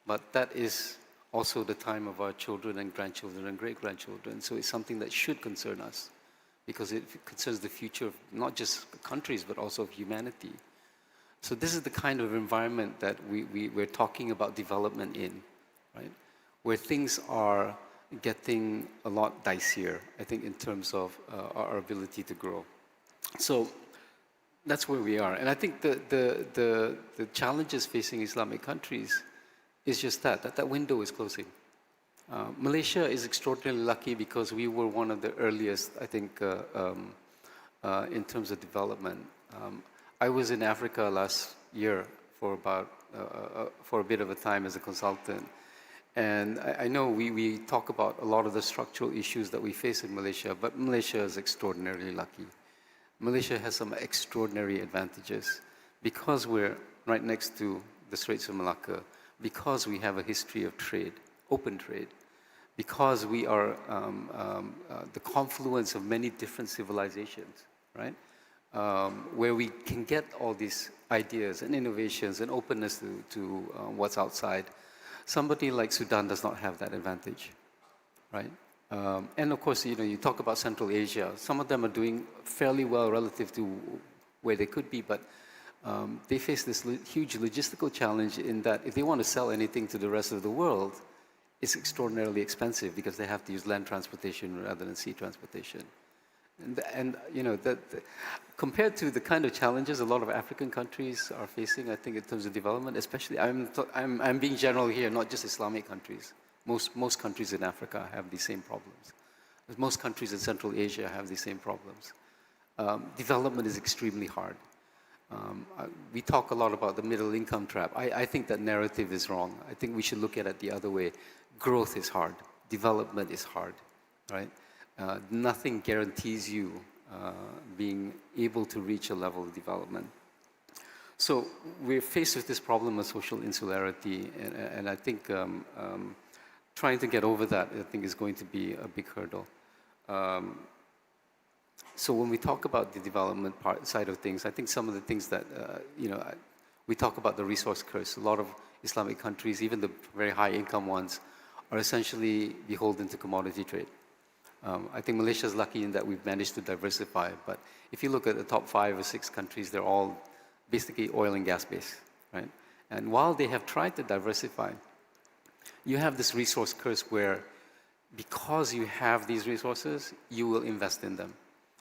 Speaker 7: but that is also the time of our children and grandchildren and great-grandchildren. So it's something that should concern us, because it concerns the future of not just countries, but also of humanity. So this is the kind of environment that we're talking about development in, right? Where things are getting a lot dicier, I think, in terms of our ability to grow. So that's where we are. And I think the challenges facing Islamic countries is just that window is closing. Malaysia is extraordinarily lucky because we were one of the earliest, I think, in terms of development. I was in Africa last year for a bit of a time as a consultant. And I know we talk about a lot of the structural issues that we face in Malaysia, but Malaysia is extraordinarily lucky. Malaysia has some extraordinary advantages because we're right next to the Straits of Malacca, because we have a history of trade, open trade, because we are the confluence of many different civilizations, right? Where we can get all these ideas and innovations and openness to what's outside. Somebody like Sudan does not have that advantage, right? And of course, you talk about Central Asia. Some of them are doing fairly well relative to where they could be, but they face this huge logistical challenge in that if they want to sell anything to the rest of the world, it's extraordinarily expensive because they have to use land transportation rather than sea transportation. And compared to the kind of challenges a lot of African countries are facing, I think in terms of development, especially, I'm being general here, not just Islamic countries. Most countries in Africa have these same problems. Most countries in Central Asia have these same problems. Development is extremely hard. We talk a lot about the middle income trap. I think that narrative is wrong. I think we should look at it the other way. Growth is hard. Development is hard, right? Nothing guarantees you being able to reach a level of development. So we're faced with this problem of social insularity, and I think trying to get over that, I think, is going to be a big hurdle. So when we talk about the development side of things, I think some of the things that, we talk about the resource curse. A lot of Islamic countries, even the very high income ones, are essentially beholden to commodity trade. I think Malaysia is lucky in that we've managed to diversify, but if you look at the top 5 or 6 countries, they're all basically oil and gas based, right? And while they have tried to diversify, you have this resource curse where because you have these resources, you will invest in them.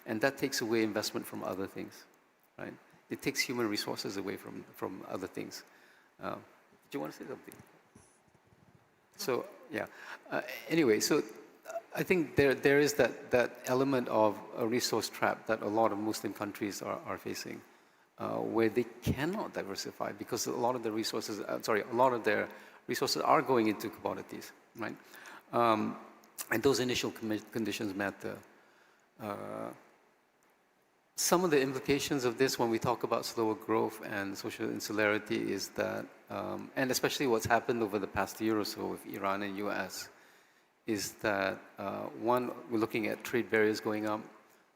Speaker 7: And that takes away investment from other things, right? It takes human resources away from other things. Do you want to say something? So, yeah. Anyway, so I think there is that element of a resource trap that a lot of Muslim countries are facing, where they cannot diversify because a lot of the resources, a lot of their resources are going into commodities, right? And those initial conditions matter. Some of the implications of this when we talk about slower growth and social insularity is that, and especially what's happened over the past year or so with Iran and US, is that one, we're looking at trade barriers going up.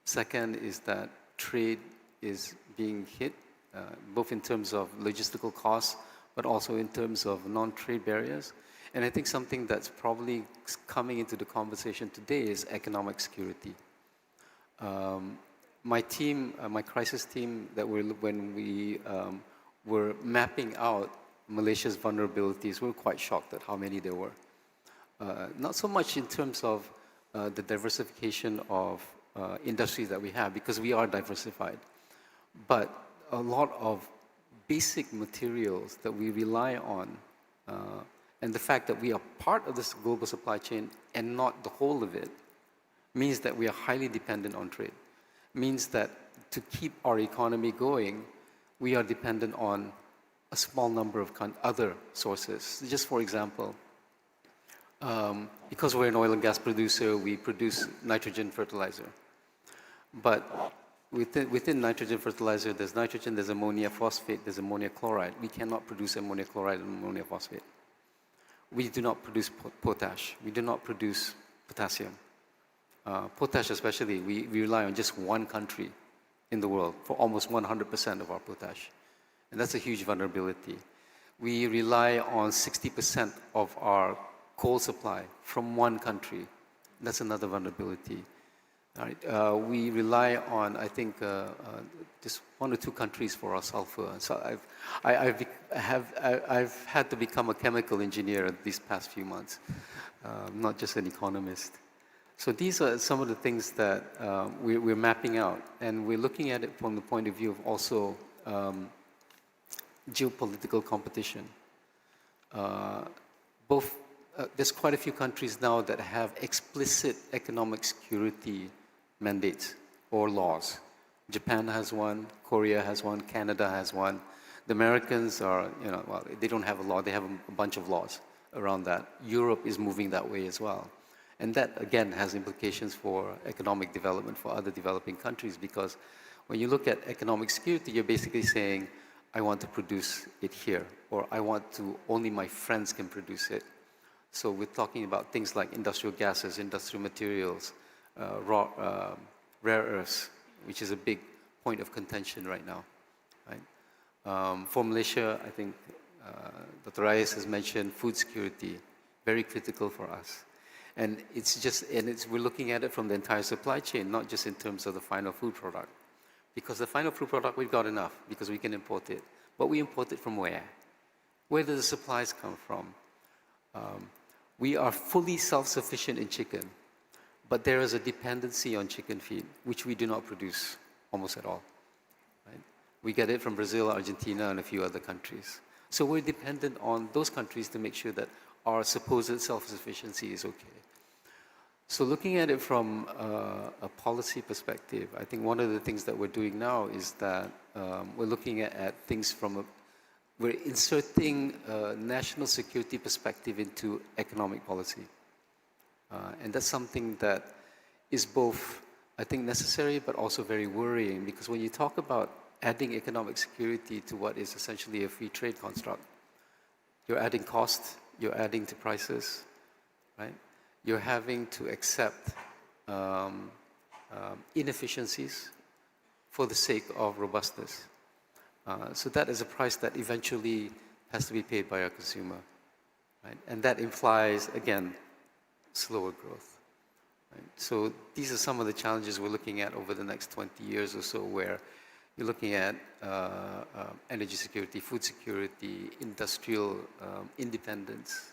Speaker 7: Second is that trade is being hit, both in terms of logistical costs, but also in terms of non-trade barriers. And I think something that's probably coming into the conversation today is economic security. My team, my crisis team, when we were mapping out Malaysia's vulnerabilities, we were quite shocked at how many there were. Not so much in terms of the diversification of industries that we have, because we are diversified, but a lot of basic materials that we rely on, and the fact that we are part of this global supply chain and not the whole of it, means that we are highly dependent on trade. Means that to keep our economy going, we are dependent on a small number of other sources. Just for example, because we're an oil and gas producer, we produce nitrogen fertilizer. But within nitrogen fertilizer, there's nitrogen, there's ammonia phosphate, there's ammonia chloride. We cannot produce ammonia chloride and ammonia phosphate. We do not produce potash. We do not produce potassium. Potash especially, we rely on just one country in the world for almost 100% of our potash. And that's a huge vulnerability. We rely on 60% of our coal supply from one country. That's another vulnerability. All right. We rely on, I think, just 1 or 2 countries for our sulfur. So I've had to become a chemical engineer these past few months, not just an economist. So these are some of the things that we're mapping out, and we're looking at it from the point of view of also geopolitical competition. There's quite a few countries now that have explicit economic security mandates or laws. Japan has one, Korea has one, Canada has one. The Americans are, well, they don't have a law, they have a bunch of laws around that. Europe is moving that way as well. And that, again, has implications for economic development for other developing countries, because when you look at economic security, you're basically saying, I want to produce it here, or I want to, only my friends can produce it. So we're talking about things like industrial gases, industrial materials, rare earths, which is a big point of contention right now. Right? For Malaysia, I think Dr. RAIS has mentioned food security, very critical for us. And we're looking at it from the entire supply chain, not just in terms of the final food product. Because the final food product, we've got enough, because we can import it. But we import it from where? Where do the supplies come from? We are fully self-sufficient in chicken, but there is a dependency on chicken feed, which we do not produce almost at all. Right? We get it from Brazil, Argentina, and a few other countries. So we're dependent on those countries to make sure that our supposed self-sufficiency is okay. So looking at it from a policy perspective, I think one of the things that we're doing now is that we're looking at things from we're inserting a national security perspective into economic policy. And that's something that is both, I think, necessary, but also very worrying, because when you talk about adding economic security to what is essentially a free trade construct, you're adding cost, you're adding to prices, right? You're having to accept inefficiencies for the sake of robustness. So that is a price that eventually has to be paid by our consumer, right? And that implies, again, slower growth. Right? So these are some of the challenges we're looking at over the next 20 years or so, where you're looking at energy security, food security, industrial independence,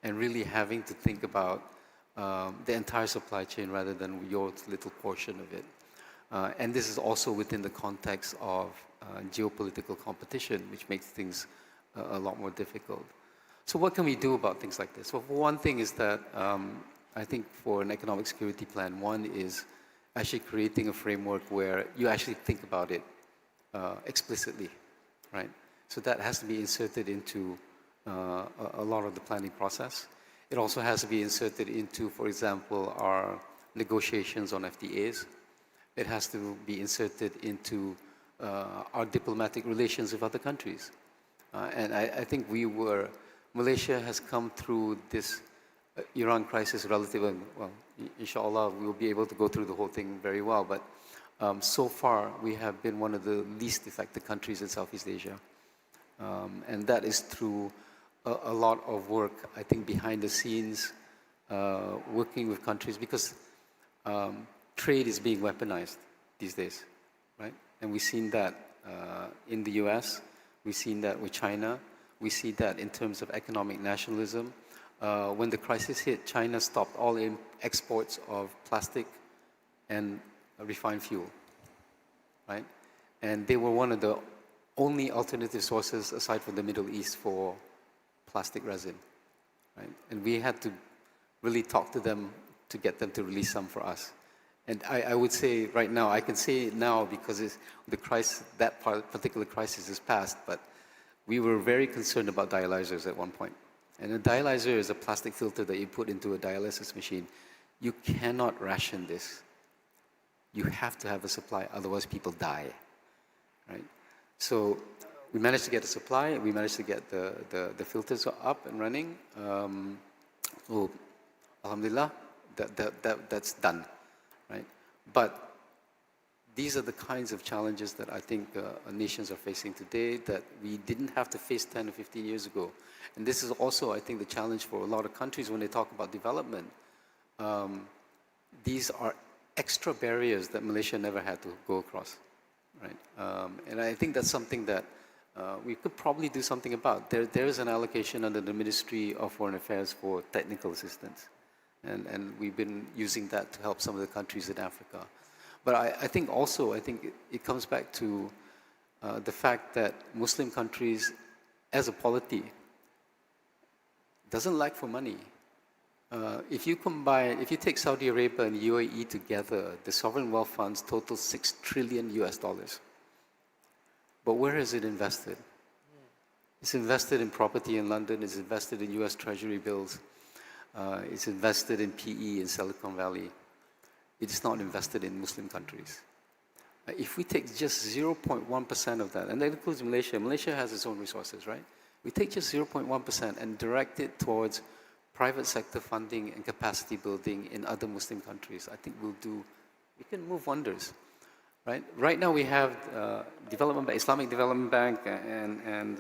Speaker 7: and really having to think about the entire supply chain rather than your little portion of it. And this is also within the context of geopolitical competition, which makes things a lot more difficult. So what can we do about things like this? Well, one thing is that I think for an economic security plan, one is actually creating a framework where you actually think about it explicitly, right? So that has to be inserted into a lot of the planning process. It also has to be inserted into, for example, our negotiations on FTAs. It has to be inserted into our diplomatic relations with other countries. And I think Malaysia has come through this Iran crisis relatively, well, inshallah, we will be able to go through the whole thing very well. But so far, we have been one of the least affected countries in Southeast Asia. And that is through a lot of work, I think, behind the scenes, working with countries, because trade is being weaponized these days, right? And we've seen that in the US, we've seen that with China, we see that in terms of economic nationalism. When the crisis hit, China stopped all exports of plastic and refined fuel, right? And they were one of the only alternative sources aside from the Middle East for plastic resin, right? And we had to really talk to them to get them to release some for us. And I would say right now, I can say it now because that particular crisis is past, but we were very concerned about dialyzers at one point. And a dialyzer is a plastic filter that you put into a dialysis machine. You cannot ration this. You have to have a supply, otherwise people die, right? So we managed to get a supply, we managed to get the filters up and running. So, alhamdulillah, that's done, right? But these are the kinds of challenges that I think nations are facing today that we didn't have to face 10 or 15 years ago. And this is also, I think, the challenge for a lot of countries when they talk about development. These are extra barriers that Malaysia never had to go across, right? And I think that's something that we could probably do something about. There is an allocation under the Ministry of Foreign Affairs for technical assistance. And we've been using that to help some of the countries in Africa. But I think also, it comes back to the fact that Muslim countries, as a polity, doesn't lack for money. If you take Saudi Arabia and UAE together, the sovereign wealth funds total $6 trillion US. But where is it invested? It's invested in property in London, it's invested in US Treasury bills, it's invested in PE in Silicon Valley. It is not invested in Muslim countries. If we take just 0.1% of that, and that includes Malaysia, Malaysia has its own resources, right? We take just 0.1% and direct it towards private sector funding and capacity building in other Muslim countries. I think we can move wonders, right? Right now we have Islamic Development Bank and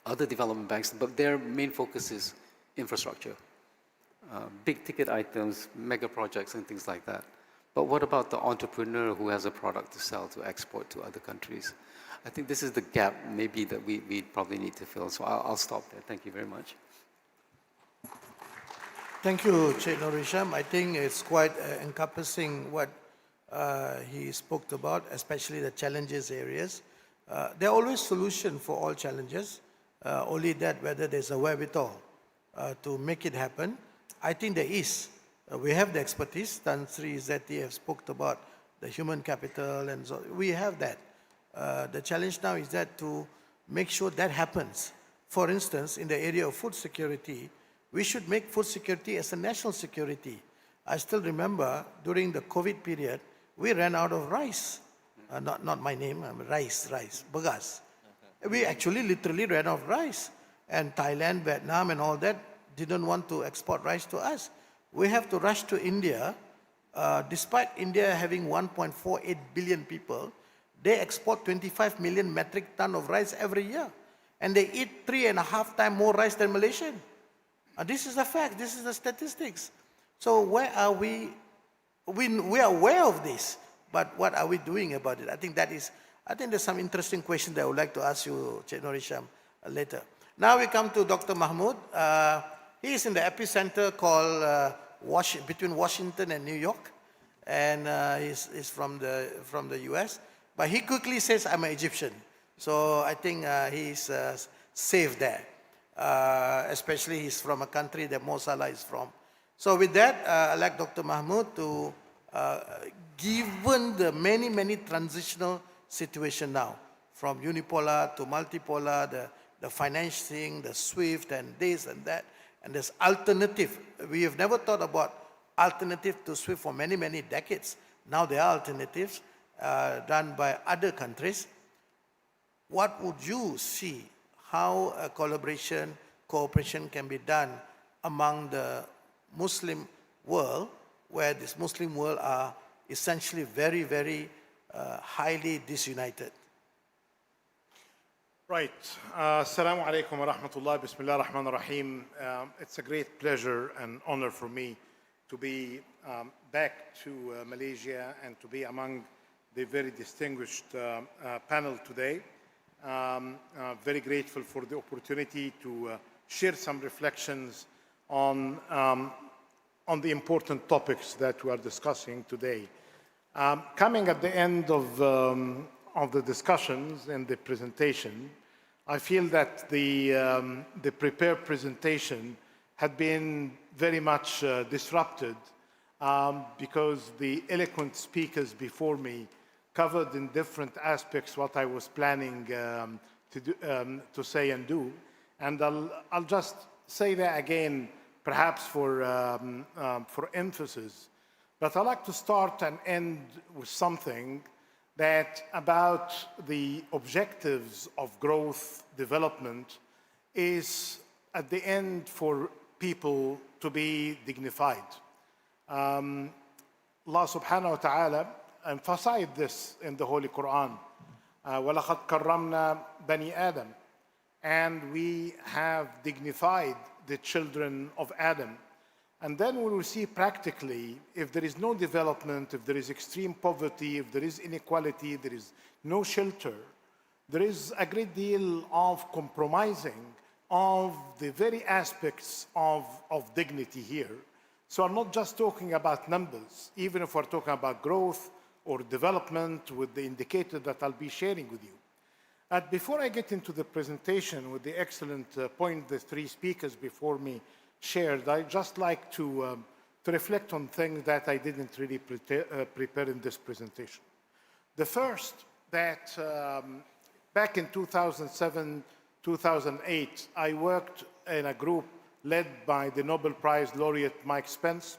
Speaker 7: other development banks, but their main focus is infrastructure. Big ticket items, mega projects and things like that. But what about the entrepreneur who has a product to sell, to export to other countries? I think this is the gap maybe that we probably need to fill. So I'll stop there. Thank you very much.
Speaker 3: Thank you, Sheikh NURHISHAM. I think it's quite encompassing what he spoke about, especially the challenges areas. There are always solutions for all challenges, only that whether there's a wherewithal to make it happen. I think there is. We have the expertise. Tan Sri ZETI have spoke about the human capital, and so we have that. The challenge now is that to make sure that happens. For instance, in the area of food security, we should make food security as a national security. I still remember during the COVID period, we ran out of rice. Not my name, rice, bagas. We actually literally ran out of rice. And Thailand, Vietnam and all that didn't want to export rice to us. We have to rush to India. Despite India having 1.48 billion people, they export 25 million metric ton of rice every year. And they eat 3.5 times more rice than Malaysian. This is a fact, this is the statistics. So where are we? We are aware of this, but what are we doing about it? I think there's some interesting questions that I would like to ask you, Sheikh NURHISHAM, later. Now we come to Dr. Mahmoud. He is in the epicenter called between Washington and New York, and he's from the US. But he quickly says, I'm an Egyptian. So I think he's safe there. Especially he's from a country that Mo Salah is from. So with that, I'd like Dr. Mahmoud to, given the many transitional situation now, from unipolar to multipolar, the financing, the SWIFT and this and that, and there's alternative. We have never thought about alternative to SWIFT for many decades. Now there are alternatives done by other countries. What would you see how a cooperation can be done among the Muslim world, where this Muslim world are essentially very highly disunited?
Speaker 8: Right. Assalamu alaikum wa rahmatullah. Bismillah ar-Rahman ar-Rahim. It's a great pleasure and honor for me to be back to Malaysia and to be among the very distinguished panel today. Very grateful for the opportunity to share some reflections on the important topics that we are discussing today. Coming at the end of the discussions and the presentation, I feel that the prepared presentation had been very much disrupted because the eloquent speakers before me covered in different aspects what I was planning to say and do. And I'll just say that again, perhaps for emphasis. But I'd like to start and end with something that about the objectives of growth development is at the end for people to be dignified. Allah subhanahu wa ta'ala emphasized this in the Holy Quran. وَلَقَدْ كَرَّمْنَا بَنِي آدَمَ. And we have dignified the children of Adam. And then we will see practically, if there is no development, if there is extreme poverty, if there is inequality, there is no shelter, there is a great deal of compromising of the very aspects of dignity here. So I'm not just talking about numbers, even if we're talking about growth or development with the indicator that I'll be sharing with you. And before I get into the presentation with the excellent point the three speakers before me shared, I'd just like to reflect on things that I didn't really prepare in this presentation. The first, that back in 2007, 2008, I worked in a group led by the Nobel Prize laureate Mike Spence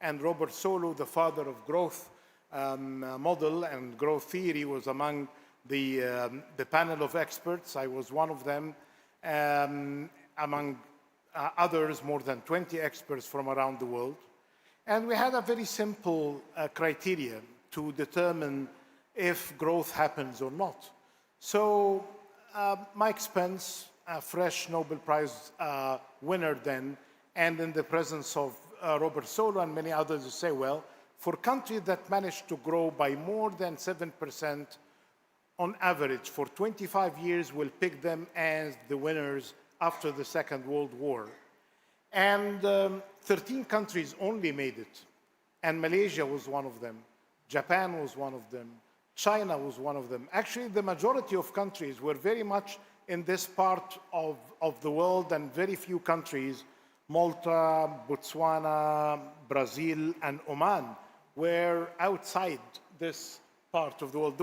Speaker 8: and Robert Solow, the father of growth model and growth theory, was among the panel of experts. I was one of them, among others, more than 20 experts from around the world. And we had a very simple criteria to determine if growth happens or not. So Mike Spence, a fresh Nobel Prize winner then, and in the presence of Robert Solow and many others, say, well, for countries that managed to grow by more than 7% on average for 25 years, we'll pick them as the winners after the Second World War. And 13 countries only made it. And Malaysia was one of them. Japan was one of them. China was one of them. Actually, the majority of countries were very much in this part of the world, and very few countries, Malta, Botswana, Brazil, and Oman, were outside this part of the world.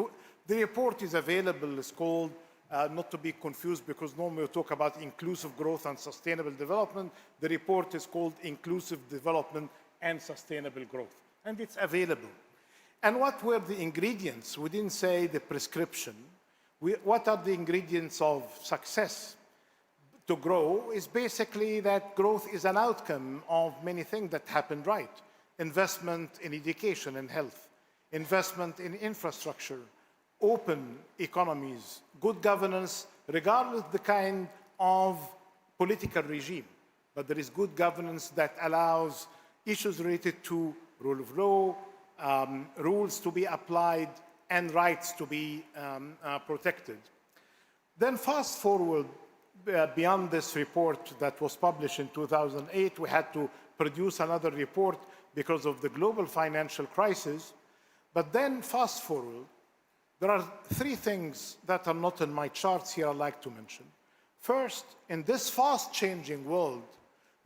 Speaker 8: The report is available. It's called, not to be confused, because normally we talk about inclusive growth and sustainable development. The report is called Inclusive Development and Sustainable Growth, and it's available. And what were the ingredients? We didn't say the prescription. What are the ingredients of success to grow? Is basically that growth is an outcome of many things that happened right. Investment in education and health, investment in infrastructure, open economies, good governance, regardless of the kind of political regime. But there is good governance that allows issues related to rule of law, rules to be applied, and rights to be protected. Then fast forward beyond this report that was published in 2008, we had to produce another report because of the global financial crisis. But then fast forward, there are three things that are not in my charts here I'd like to mention. First, in this fast-changing world,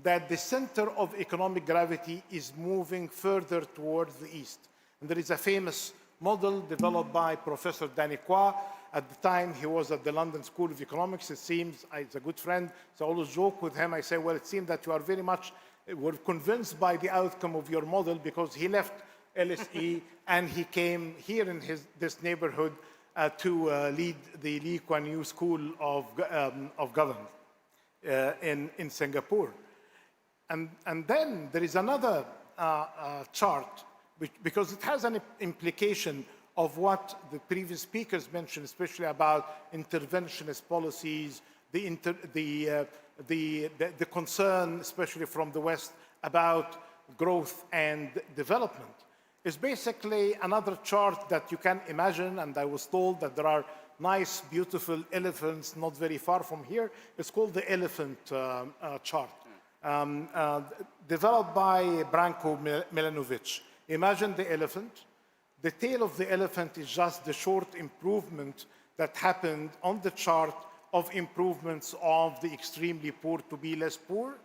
Speaker 8: that the center of economic gravity is moving further towards the east. And there is a famous model developed by Professor Danny Kwa. At the time, he was at the London School of Economics. It seems, he's a good friend, so I always joke with him. I say, well, it seems that you are very much were convinced by the outcome of your model, because he left LSE and he came here in this neighborhood to lead the Lee Kuan Yew School of Government in Singapore. And then there is another chart, because it has an implication of what the previous speakers mentioned, especially about interventionist policies, the concern, especially from the West, about growth and development. It's basically another chart that you can imagine, and I was told that there are nice, beautiful elephants not very far from here. It's called the elephant chart, developed by Branko Milanovic. Imagine the elephant. The tail of the elephant is just the short improvement that happened on the chart of improvements of the extremely poor to be less poor.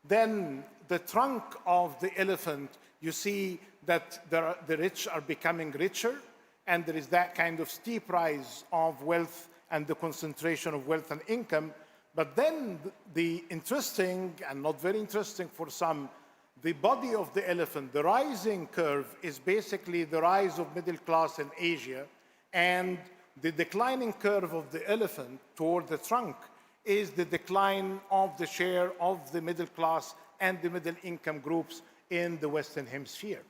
Speaker 8: Then the trunk of the elephant, you see that the rich are becoming richer, and there is that kind of steep rise of wealth and the concentration of wealth and income. But then the interesting, and not very interesting for some, the body of the elephant, the rising curve, is basically the rise of middle class in Asia, and the declining curve of the elephant toward the trunk is the decline of the share of the middle class and the middle income groups in the Western Hemisphere.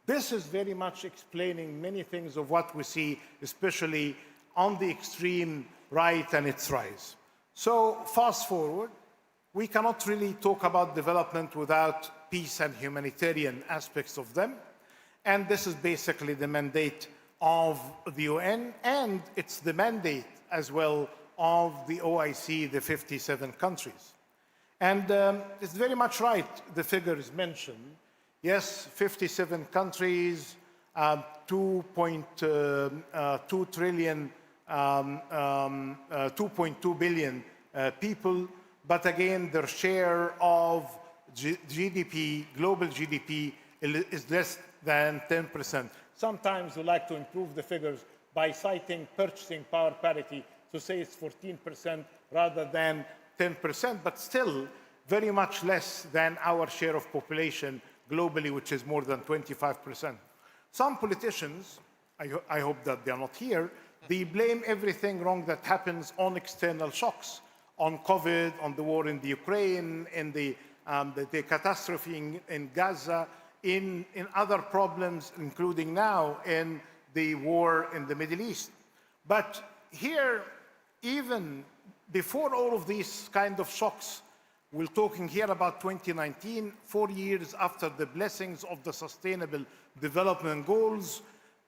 Speaker 8: This is very much explaining many things of what we see, especially on the extreme right and its rise. So fast forward, we cannot really talk about development without peace and humanitarian aspects of them. And this is basically the mandate of the UN, and it's the mandate as well of the OIC, the 57 countries. And it's very much right, the figure is mentioned. Yes, 57 countries, 2.2 trillion, 2.2 billion people, but again, their share of GDP, global GDP, is less than 10%. Sometimes we like to improve the figures by citing purchasing power parity to say it's 14% rather than 10%, but still very much less than our share of population globally, which is more than 25%. Some politicians, I hope that they are not here, they blame everything wrong that happens on external shocks, on COVID, on the war in the Ukraine, in the catastrophe in Gaza, in other problems, including now in the war in the Middle East. But here, even before all of these kind of shocks, we're talking here about 2019, 4 years after the blessings of the Sustainable Development Goals,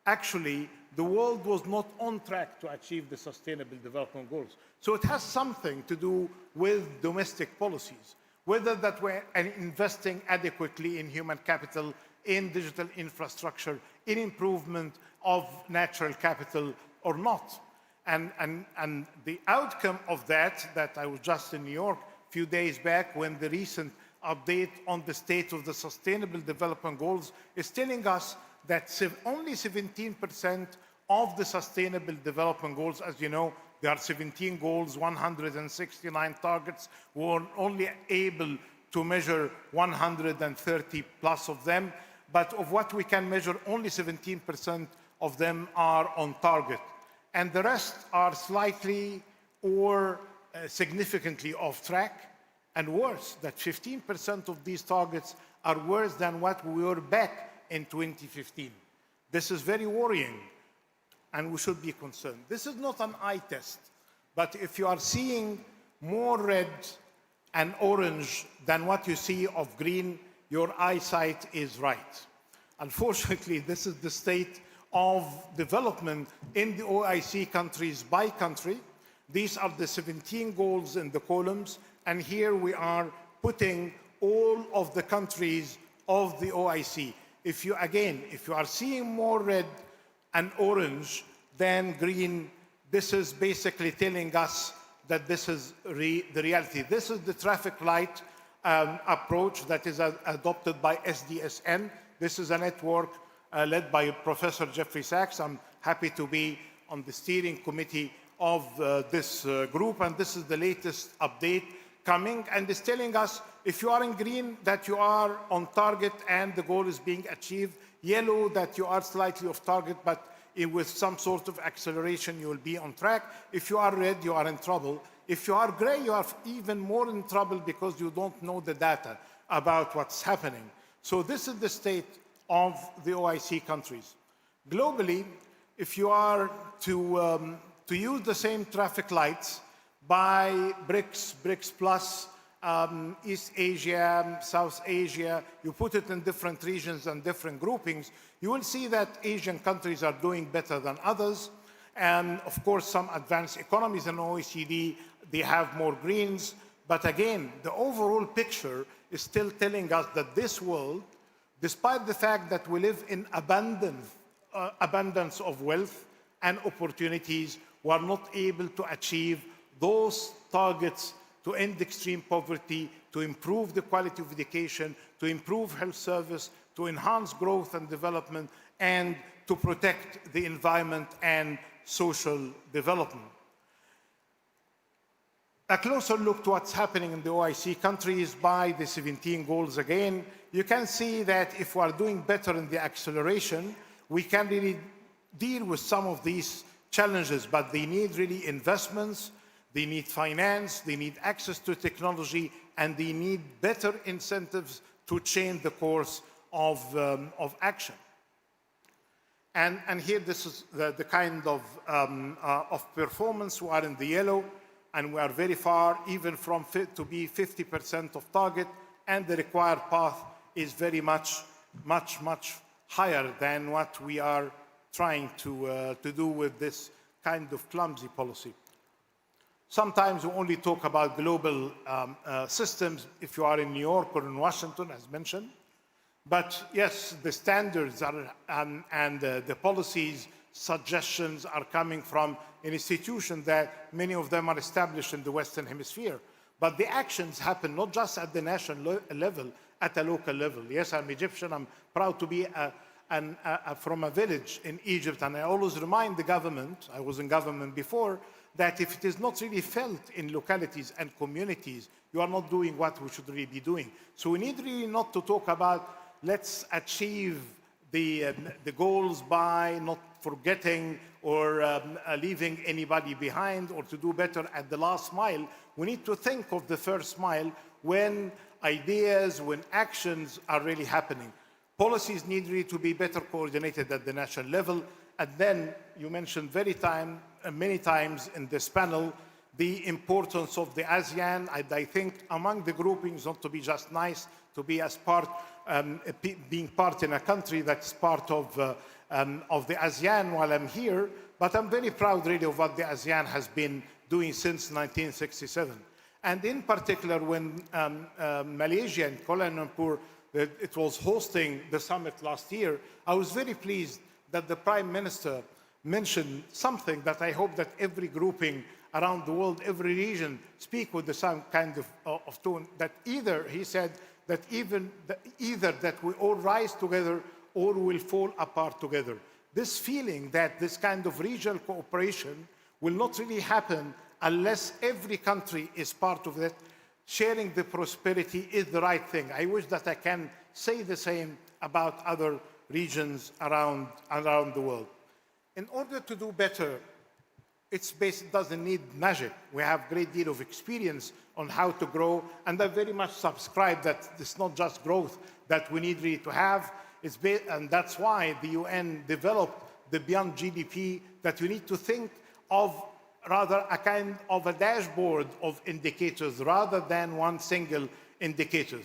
Speaker 8: actually, the world was not on track to achieve the Sustainable Development Goals. So it has something to do with domestic policies, whether that we're investing adequately in human capital, in digital infrastructure, in improvement of natural capital or not. And the outcome of that I was just in New York a few days back when the recent update on the state of the Sustainable Development Goals is telling us that only 17% of the Sustainable Development Goals, as you know, there are 17 goals, 169 targets. We're only able to measure 130 plus of them, but of what we can measure, only 17% of them are on target. And the rest are slightly or significantly off track, and worse, that 15% of these targets are worse than what we were back in 2015. This is very worrying, and we should be concerned. This is not an eye test, but if you are seeing more red and orange than what you see of green, your eyesight is right. Unfortunately, this is the state of development in the OIC countries by country. These are the 17 goals in the columns, and here we are putting all of the countries of the OIC. If you are seeing more red and orange than green, this is basically telling us that this is the reality. This is the traffic light approach that is adopted by SDSN. This is a network led by Professor Jeffrey Sachs. I'm happy to be on the steering committee of this group, and this is the latest update coming, and it's telling us if you are in green that you are on target and the goal is being achieved, yellow that you are slightly off target, but with some sort of acceleration you will be on track. If you are red, you are in trouble. If you are gray, you are even more in trouble because you don't know the data about what's happening. So this is the state of the OIC countries. Globally, if you are to use the same traffic lights by BRICS Plus, East Asia, South Asia, you put it in different regions and different groupings, you will see that Asian countries are doing better than others. And of course, some advanced economies in OECD, they have more greens. But again, the overall picture is still telling us that this world, despite the fact that we live in abundance of wealth and opportunities, we are not able to achieve those targets to end extreme poverty, to improve the quality of education, to improve health service, to enhance growth and development, and to protect the environment and social development. A closer look to what's happening in the OIC countries by the 17 goals again. You can see that if we are doing better in the acceleration, we can really deal with some of these challenges, but they need really investments, they need finance, they need access to technology, and they need better incentives to change the course of action. And here, this is the kind of performance. We are in the yellow, and we are very far, even from to be 50% of target, and the required path is very much higher than what we are trying to do with this kind of clumsy policy. Sometimes we only talk about global systems if you are in New York or in Washington, as mentioned. But yes, the standards are, and the policies, suggestions are coming from an institution that many of them are established in the Western Hemisphere. But the actions happen not just at the national level, at a local level. Yes, I'm Egyptian. I'm proud to be from a village in Egypt. And I always remind the government, I was in government before, that if it is not really felt in localities and communities, you are not doing what we should really be doing. So we need really not to talk about let's achieve the goals by not forgetting or leaving anybody behind, or to do better at the last mile. We need to think of the first mile when ideas, when actions are really happening. Policies need really to be better coordinated at the national level. And then you mentioned many times in this panel the importance of the ASEAN. I think among the groupings, not to be just nice, to be as part, being part in a country that's part of the ASEAN while I'm here, but I'm very proud really of what the ASEAN has been doing since 1967. And in particular, when Malaysia and Kuala Lumpur, it was hosting the summit last year, I was very pleased that the Prime Minister mentioned something that I hope that every grouping around the world, every region, speak with the same kind of tone, that either, he said, that either that we all rise together or we will fall apart together. This feeling that this kind of regional cooperation will not really happen unless every country is part of it. Sharing the prosperity is the right thing. I wish that I can say the same about other regions around the world. In order to do better, it doesn't need magic. We have a great deal of experience on how to grow, and I very much subscribe that it's not just growth that we need really to have. And that's why the UN developed the Beyond GDP, that we need to think of rather a kind of a dashboard of indicators rather than one single indicator.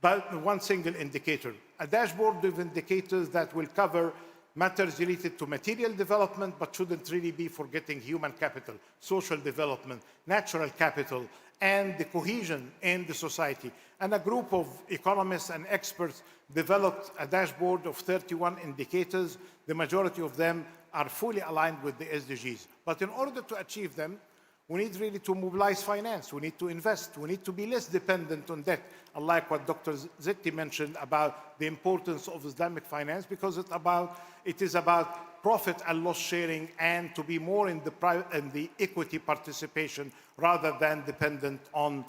Speaker 8: A dashboard of indicators that will cover matters related to material development, but shouldn't really be forgetting human capital, social development, natural capital, and the cohesion in the society. And a group of economists and experts developed a dashboard of 31 indicators. The majority of them are fully aligned with the SDGs. But in order to achieve them, we need really to mobilize finance. We need to invest. We need to be less dependent on debt. Unlike what Dr. ZETI mentioned about the importance of Islamic finance, because it is about profit and loss sharing, and to be more in the equity participation rather than dependent on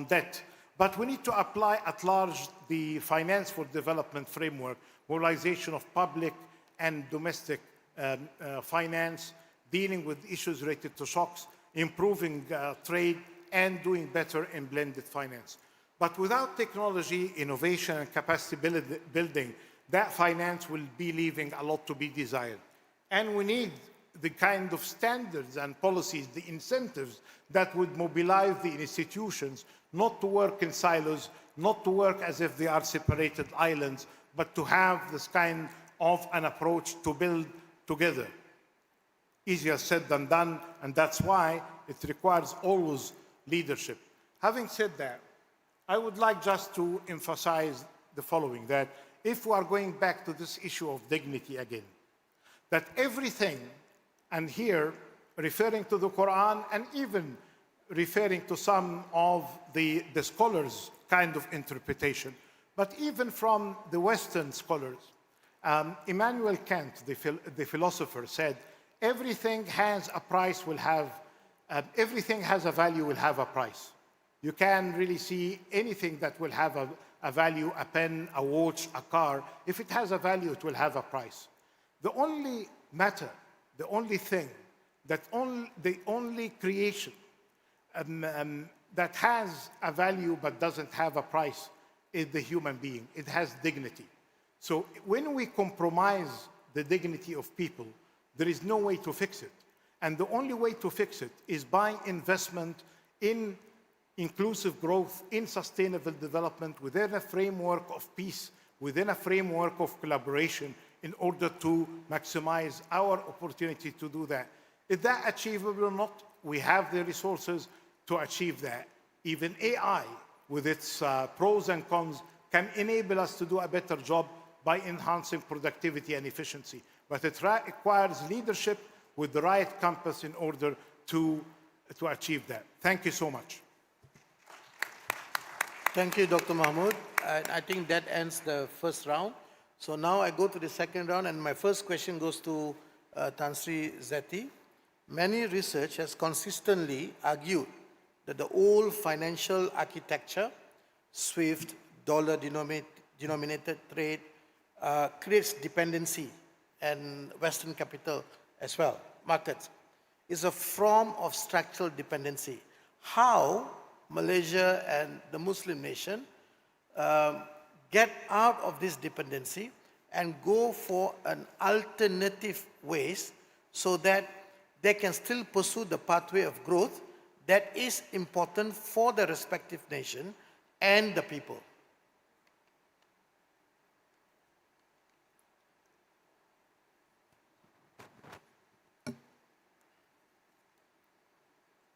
Speaker 8: debt. But we need to apply at large the finance for development framework, mobilization of public and domestic finance, dealing with issues related to shocks, improving trade, and doing better in blended finance. But without technology, innovation, and capacity building, that finance will be leaving a lot to be desired. And we need the kind of standards and policies, the incentives that would mobilize the institutions not to work in silos, not to work as if they are separated islands, but to have this kind of an approach to build together. Easier said than done, and that's why it requires always leadership. Having said that, I would like just to emphasize the following, that if we are going back to this issue of dignity again, that everything, and here referring to the Quran and even referring to some of the scholars' kind of interpretation, but even from the Western scholars, Immanuel Kant, the philosopher, said, everything has a price, everything has a value, will have a price. You can really see anything that will have a value, a pen, a watch, a car. If it has a value, it will have a price. The only matter, the only thing, the only creation that has a value but doesn't have a price is the human being. It has dignity. So when we compromise the dignity of people, there is no way to fix it. And the only way to fix it is by investment in inclusive growth, in sustainable development, within a framework of peace, within a framework of collaboration, in order to maximize our opportunity to do that. Is that achievable or not? We have the resources, to achieve that. Even AI, with its pros and cons, can enable us to do a better job by enhancing productivity and efficiency. But it requires leadership with the right compass in order to achieve that. Thank you so much.
Speaker 3: Thank you, Dr. Mahmoud. I think that ends the first round. So now I go to the second round, and my first question goes to Tan Sri ZETI. Many research has consistently argued that the old financial architecture, SWIFT, dollar-denominated trade, creates dependency and Western capital as well, markets, is a form of structural dependency. How Malaysia and the Muslim nation get out of this dependency and go for an alternative ways so that they can still pursue the pathway of growth that is important for the respective nation and the people.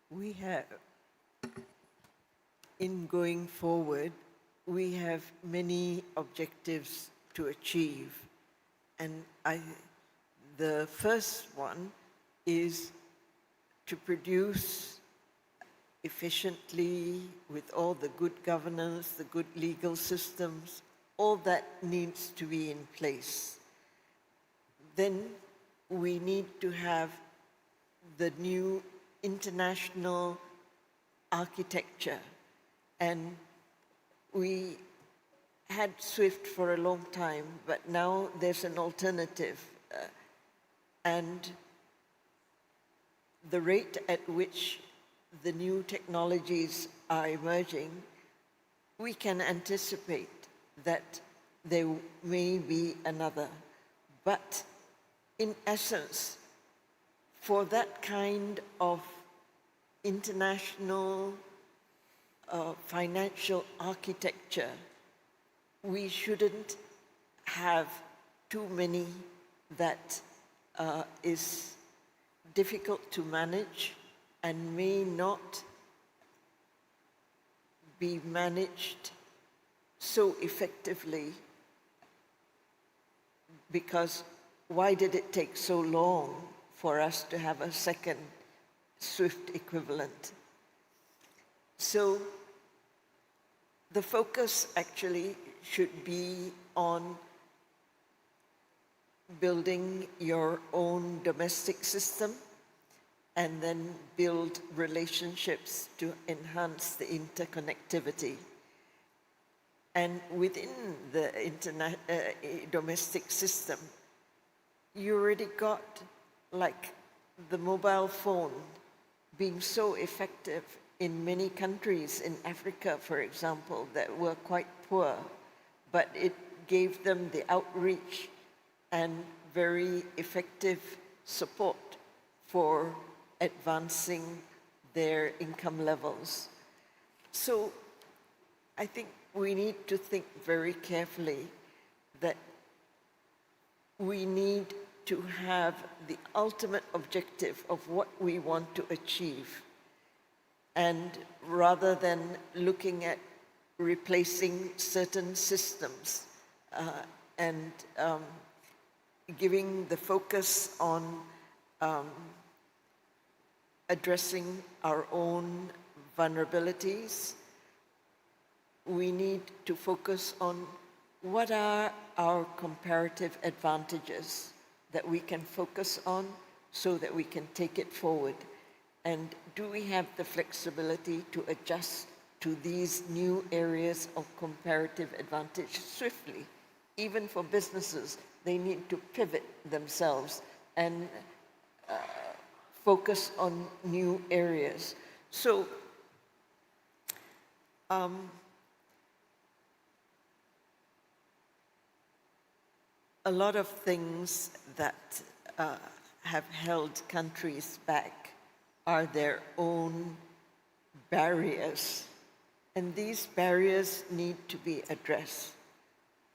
Speaker 5: We have, in going forward, we have many objectives to achieve. And the first one is to produce efficiently with all the good governance, the good legal systems, all that needs to be in place. Then we need to have the new international architecture. And we had SWIFT for a long time, but now there's an alternative. And the rate at which the new technologies are emerging, we can anticipate that there may be another. But in essence, for that kind of international financial architecture, we shouldn't have too many that is difficult to manage and may not be managed so effectively, because why did it take so long for us to have a second SWIFT equivalent? So the focus actually should be on building your own domestic system and then build relationships to enhance the interconnectivity. And within the domestic system, you already got like the mobile phone being so effective in many countries in Africa, for example, that were quite poor, but it gave them the outreach and very effective support for advancing their income levels. So I think we need to think very carefully that we need to have the ultimate objective of what we want to achieve. And rather than looking at replacing certain systems and giving the focus on addressing our own vulnerabilities, we need to focus on what are our comparative advantages that we can focus on so that we can take it forward. And do we have the flexibility to adjust to these new areas of comparative advantage swiftly? Even for businesses, they need to pivot themselves and focus on new areas. So, a lot of things that have held countries back are their own barriers. And these barriers need to be addressed.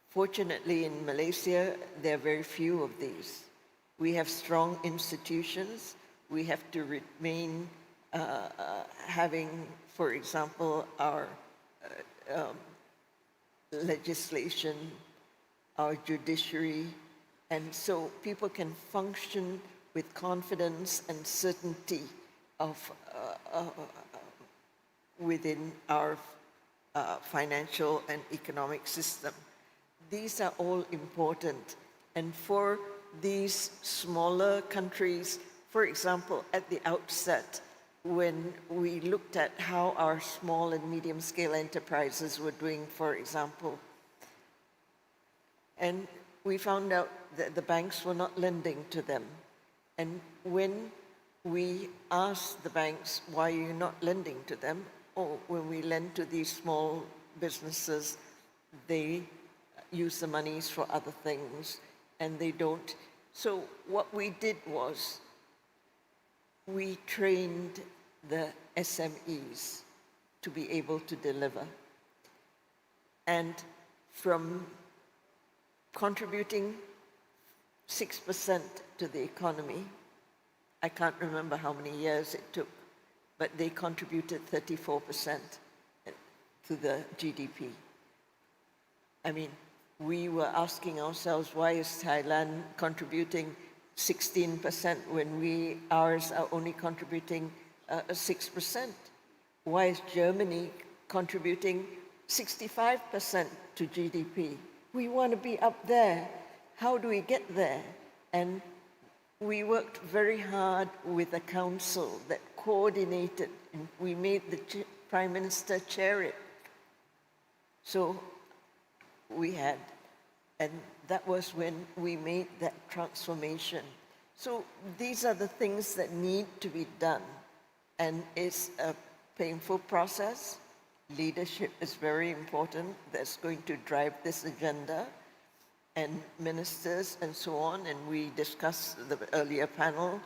Speaker 5: Fortunately, in Malaysia, there are very few of these. We have strong institutions. We have to remain having, for example, our legislation, our judiciary, and so people can function with confidence and certainty of within our financial and economic system. These are all important. And for these smaller countries, for example, at the outset, when we looked at how our small and medium-scale enterprises were doing, for example, and we found out that the banks were not lending to them. And when we asked the banks, why are you not lending to them? Or when we lend to these small businesses, they use the monies for other things and they don't. So what we did was we trained the SMEs to be able to deliver. And from contributing 6% to the economy, I can't remember how many years it took, but they contributed 34% to the GDP. I mean, we were asking ourselves, why is Thailand contributing 16% when ours are only contributing 6%? Why is Germany contributing 65% to GDP? We want to be up there. How do we get there? And we worked very hard with the council that coordinated, and we made the Prime Minister chair it. So we had, and that was when we made that transformation. So these are the things that need to be done, and it's a painful process. Leadership is very important. That's going to drive this agenda, and ministers and so on, and we discussed the earlier panel,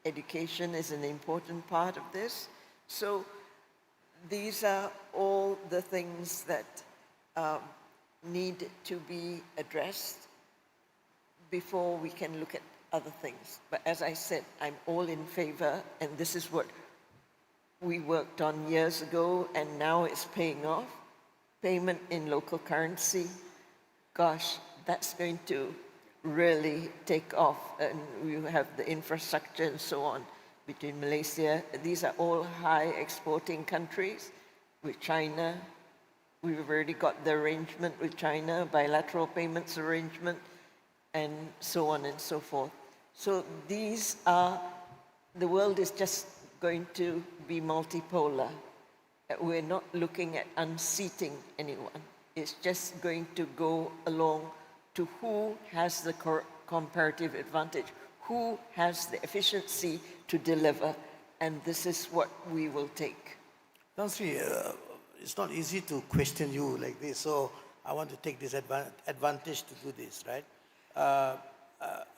Speaker 5: education is an important part of this. So these are all the things that need to be addressed before we can look at other things. But as I said, I'm all in favor, and this is what we worked on years ago, and now it's paying off. Payment in local currency, gosh, that's going to really take off, and we have the infrastructure and so on between Malaysia. These are all high exporting countries. With China, we've already got the arrangement with China, bilateral payments arrangement, and so on and so forth. So these are, the world is just going to be multipolar. We're not looking at unseating anyone. It's just going to go along to who has the comparative advantage, who has the efficiency to deliver, and this is what we will take.
Speaker 3: Tan Sri, it's not easy to question you like this, so I want to take this advantage to do this, right?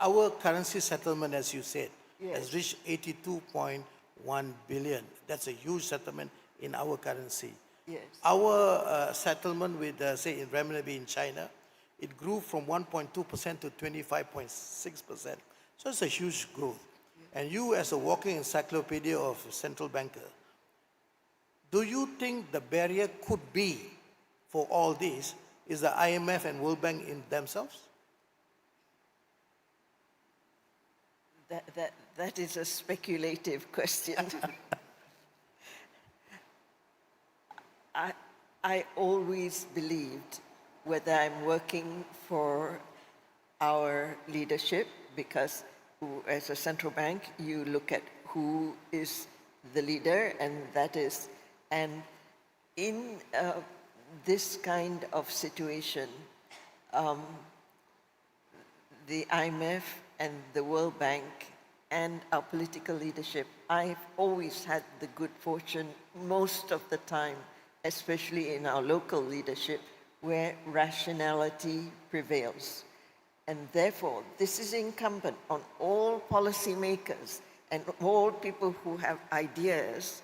Speaker 3: Our currency settlement, as you said,
Speaker 5: Yes.
Speaker 3: has reached 82.1 billion. That's a huge settlement in our currency.
Speaker 5: Yes.
Speaker 3: Our settlement with, say, in renminbi in China, it grew from 1.2% to 25.6%. So it's a huge growth. And you, as a walking encyclopedia of central banker, do you think the barrier could be for all this is the IMF and World Bank in themselves?
Speaker 5: That is a speculative question. I always believed, whether I'm working for our leadership, because as a central bank, you look at who is the leader, and that is, and in this kind of situation, the IMF and the World Bank and our political leadership, I've always had the good fortune most of the time, especially in our local leadership, where rationality prevails. And therefore, this is incumbent on all policymakers and all people who have ideas,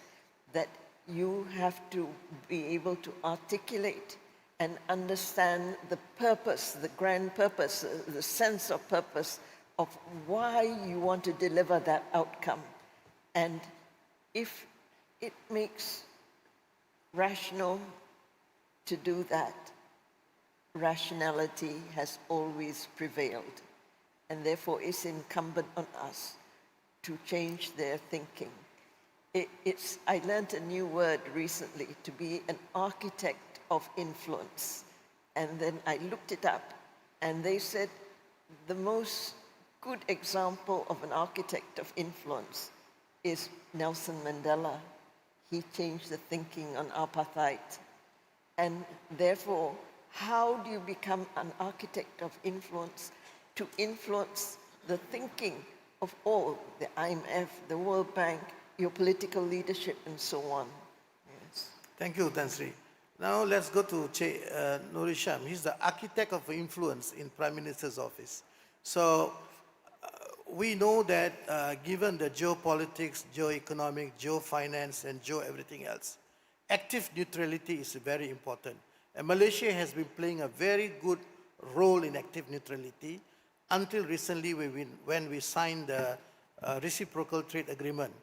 Speaker 5: that you have to be able to articulate and understand the purpose, the grand purpose, the sense of purpose of why you want to deliver that outcome. And if it makes rational to do that. Rationality has always prevailed, and therefore it's incumbent on us to change their thinking. I learned a new word recently, to be an architect of influence. And then I looked it up, and they said the most good example of an architect of influence is Nelson Mandela. He changed the thinking on apartheid. And therefore, how do you become an architect of influence to influence the thinking of all, the IMF, the World Bank, your political leadership, and so on? Yes.
Speaker 3: Thank you, Tan Sri. Now let's go to NURHISHAM. He's the architect of influence in Prime Minister's office. So we know that given the geopolitics, geoeconomic, geofinance, and everything else, active neutrality is very important. And Malaysia has been playing a very good role in active neutrality until recently when we signed the reciprocal trade agreement.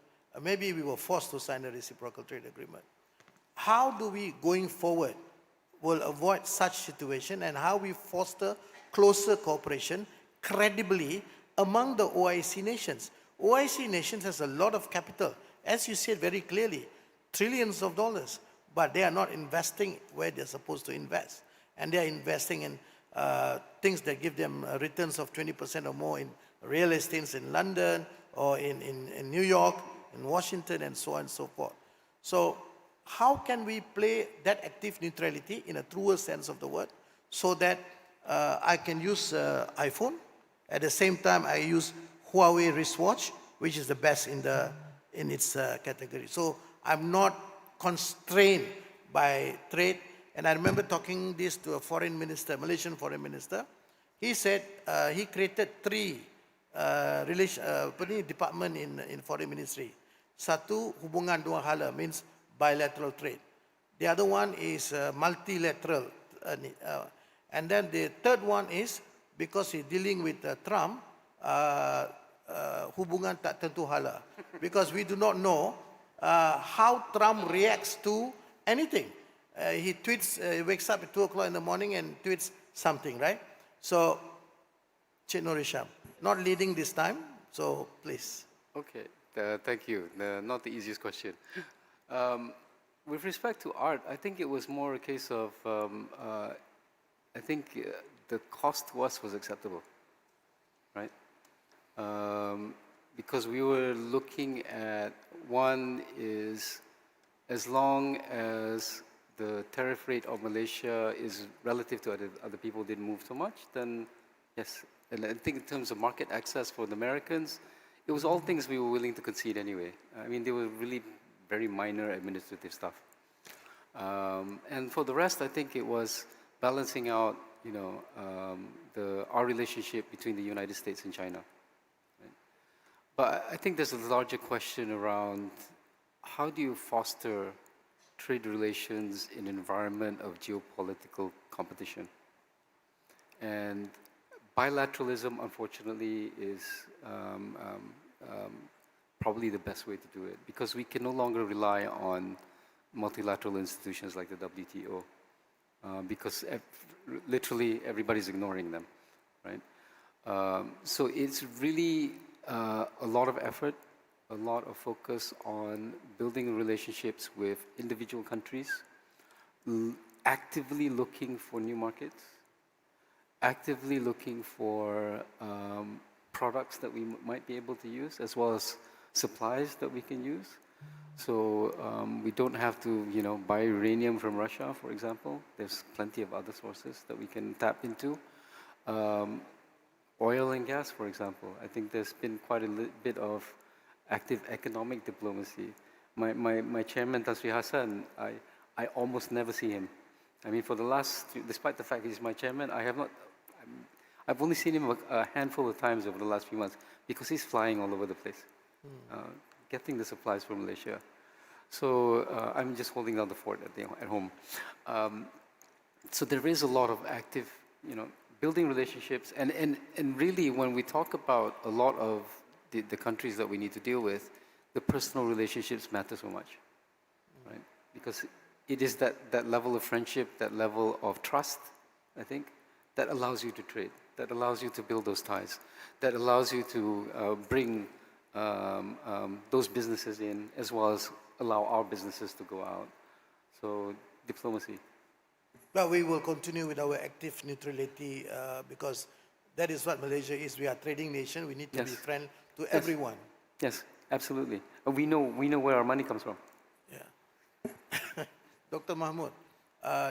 Speaker 3: Maybe we were forced to sign a reciprocal trade agreement. How do we, going forward, will avoid such situation, and how we foster closer cooperation credibly among the OIC nations? OIC nations has a lot of capital, as you said very clearly, trillions of dollars, but they are not investing where they're supposed to invest. And they are investing in things that give them returns of 20% or more in real estates in London or in New York, in Washington, and so on and so forth. So how can we play that active neutrality in a truer sense of the word, so that I can use iPhone, at the same time I use Huawei wristwatch, which is the best in its category. So I'm not constrained by trade. And I remember talking this to a foreign minister, Malaysian foreign minister. He said he created 3 department in foreign ministry. Satu, hubungan dua hala, means bilateral trade. The other one is multilateral. And then the third one is, because he's dealing with Trump, hubungan tak tentu hala. Because we do not know how Trump reacts to anything. He tweets, wakes up at 2 o'clock in the morning and tweets something, right? So, Cik NURHISHAM, not leading this time, so please.
Speaker 7: Okay, thank you. Not the easiest question. With respect to art, I think it was more a case of, I think the cost to us was acceptable, right? Because we were looking at, one is, as long as the tariff rate of Malaysia is relative to other people didn't move so much, then yes. And I think in terms of market access for the Americans, it was all things we were willing to concede anyway. I mean, they were really very minor administrative stuff. And for the rest, I think it was balancing out, you know, our relationship between the United States and China. Right? But I think there's a larger question around how do you foster trade relations in an environment of geopolitical competition? And bilateralism, unfortunately, is probably the best way to do it, because we can no longer rely on multilateral institutions like the WTO, because literally everybody's ignoring them, right? So it's really a lot of effort, a lot of focus on building relationships with individual countries, actively looking for new markets, actively looking for products that we might be able to use, as well as supplies that we can use. So we don't have to, you know, buy uranium from Russia, for example. There's plenty of other sources that we can tap into. Oil and gas, for example. I think there's been quite a bit of active economic diplomacy. My chairman, Tan Sri Hassan, I almost never see him. I mean, for the last, despite the fact he's my chairman, I've only seen him a handful of times over the last few months, because he's flying all over the place, getting the supplies from Malaysia. So I'm just holding down the fort at home. So there is a lot of active, you know, building relationships. And really, when we talk about a lot of the countries that we need to deal with, the personal relationships matter so much. because it is that level of friendship, that level of trust, I think, that allows you to trade, that allows you to build those ties, that allows you to bring those businesses in, as well as allow our businesses to go out. So diplomacy.
Speaker 3: Well, we will continue with our active neutrality because that is what Malaysia is. We are a trading nation. We need to be friend to everyone.
Speaker 7: Yes, absolutely. And we know where our money comes from.
Speaker 3: Yeah. Dr. Mahmoud,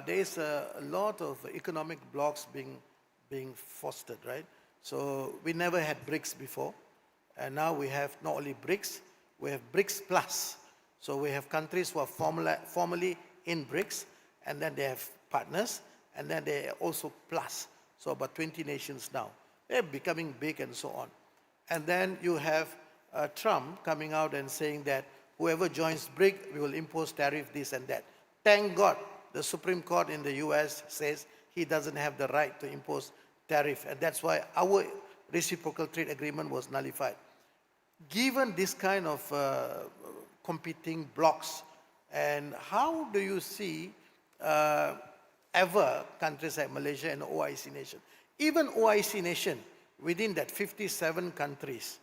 Speaker 3: there is a lot of economic blocks being fostered, right? So we never had BRICS before. And now we have not only BRICS, we have BRICS Plus. So we have countries who are formally in BRICS, and then they have partners, and then they are also Plus. So about 20 nations now. They're becoming big and so on. And then you have Trump coming out and saying that whoever joins BRIC, we will impose tariff, this and that. Thank God the Supreme Court in the US says he doesn't have the right to impose tariff, and that's why our reciprocal trade agreement was nullified. Given this kind of competing blocks, and how do you see ever countries like Malaysia and OIC nation, even OIC nation, within that 57 countries,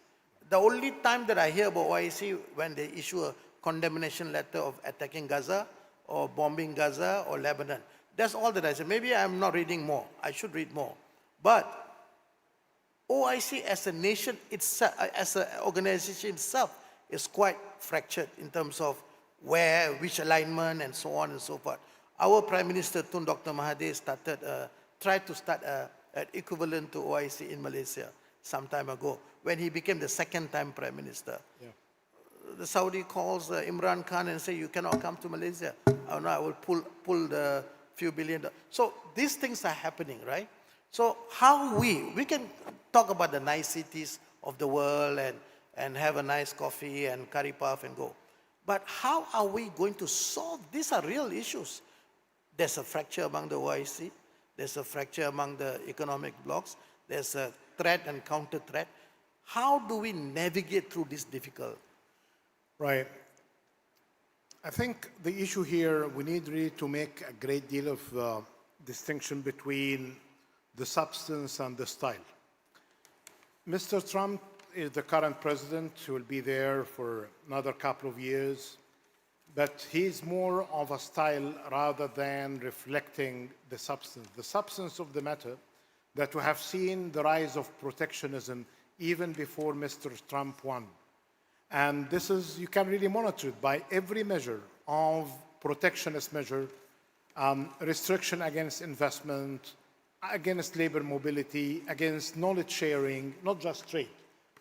Speaker 3: the only time that I hear about OIC when they issue a condemnation letter of attacking Gaza or bombing Gaza or Lebanon. That's all that I say. Maybe I'm not reading more. I should read more. But OIC as a nation itself, as an organization itself, is quite fractured in terms of where, which alignment, and so on and so forth. Our Prime Minister, Tun Dr. Mahathir, tried to start an equivalent to OIC in Malaysia some time ago, when he became the second-time Prime Minister. Yeah. The Saudi calls Imran Khan and say, you cannot come to Malaysia. Oh, no, I will pull the few billion. So these things are happening, right? So how we can talk about the niceties of the world and have a nice coffee and curry puff and go. But how are we going to solve? These are real issues. There's a fracture among the OIC. There's a fracture among the economic blocs. There's a threat and counter-threat. How do we navigate through this difficult?
Speaker 8: Right. I think the issue here, we need really to make a great deal of distinction between the substance and the style. Mr. Trump is the current president. He will be there for another couple of years. But he's more of a style rather than reflecting the substance. The substance of the matter that we have seen the rise of protectionism even before Mr. Trump won. And this is, you can really monitor it by every measure of protectionist measure, restriction against investment, against labor mobility, against knowledge sharing, not just trade.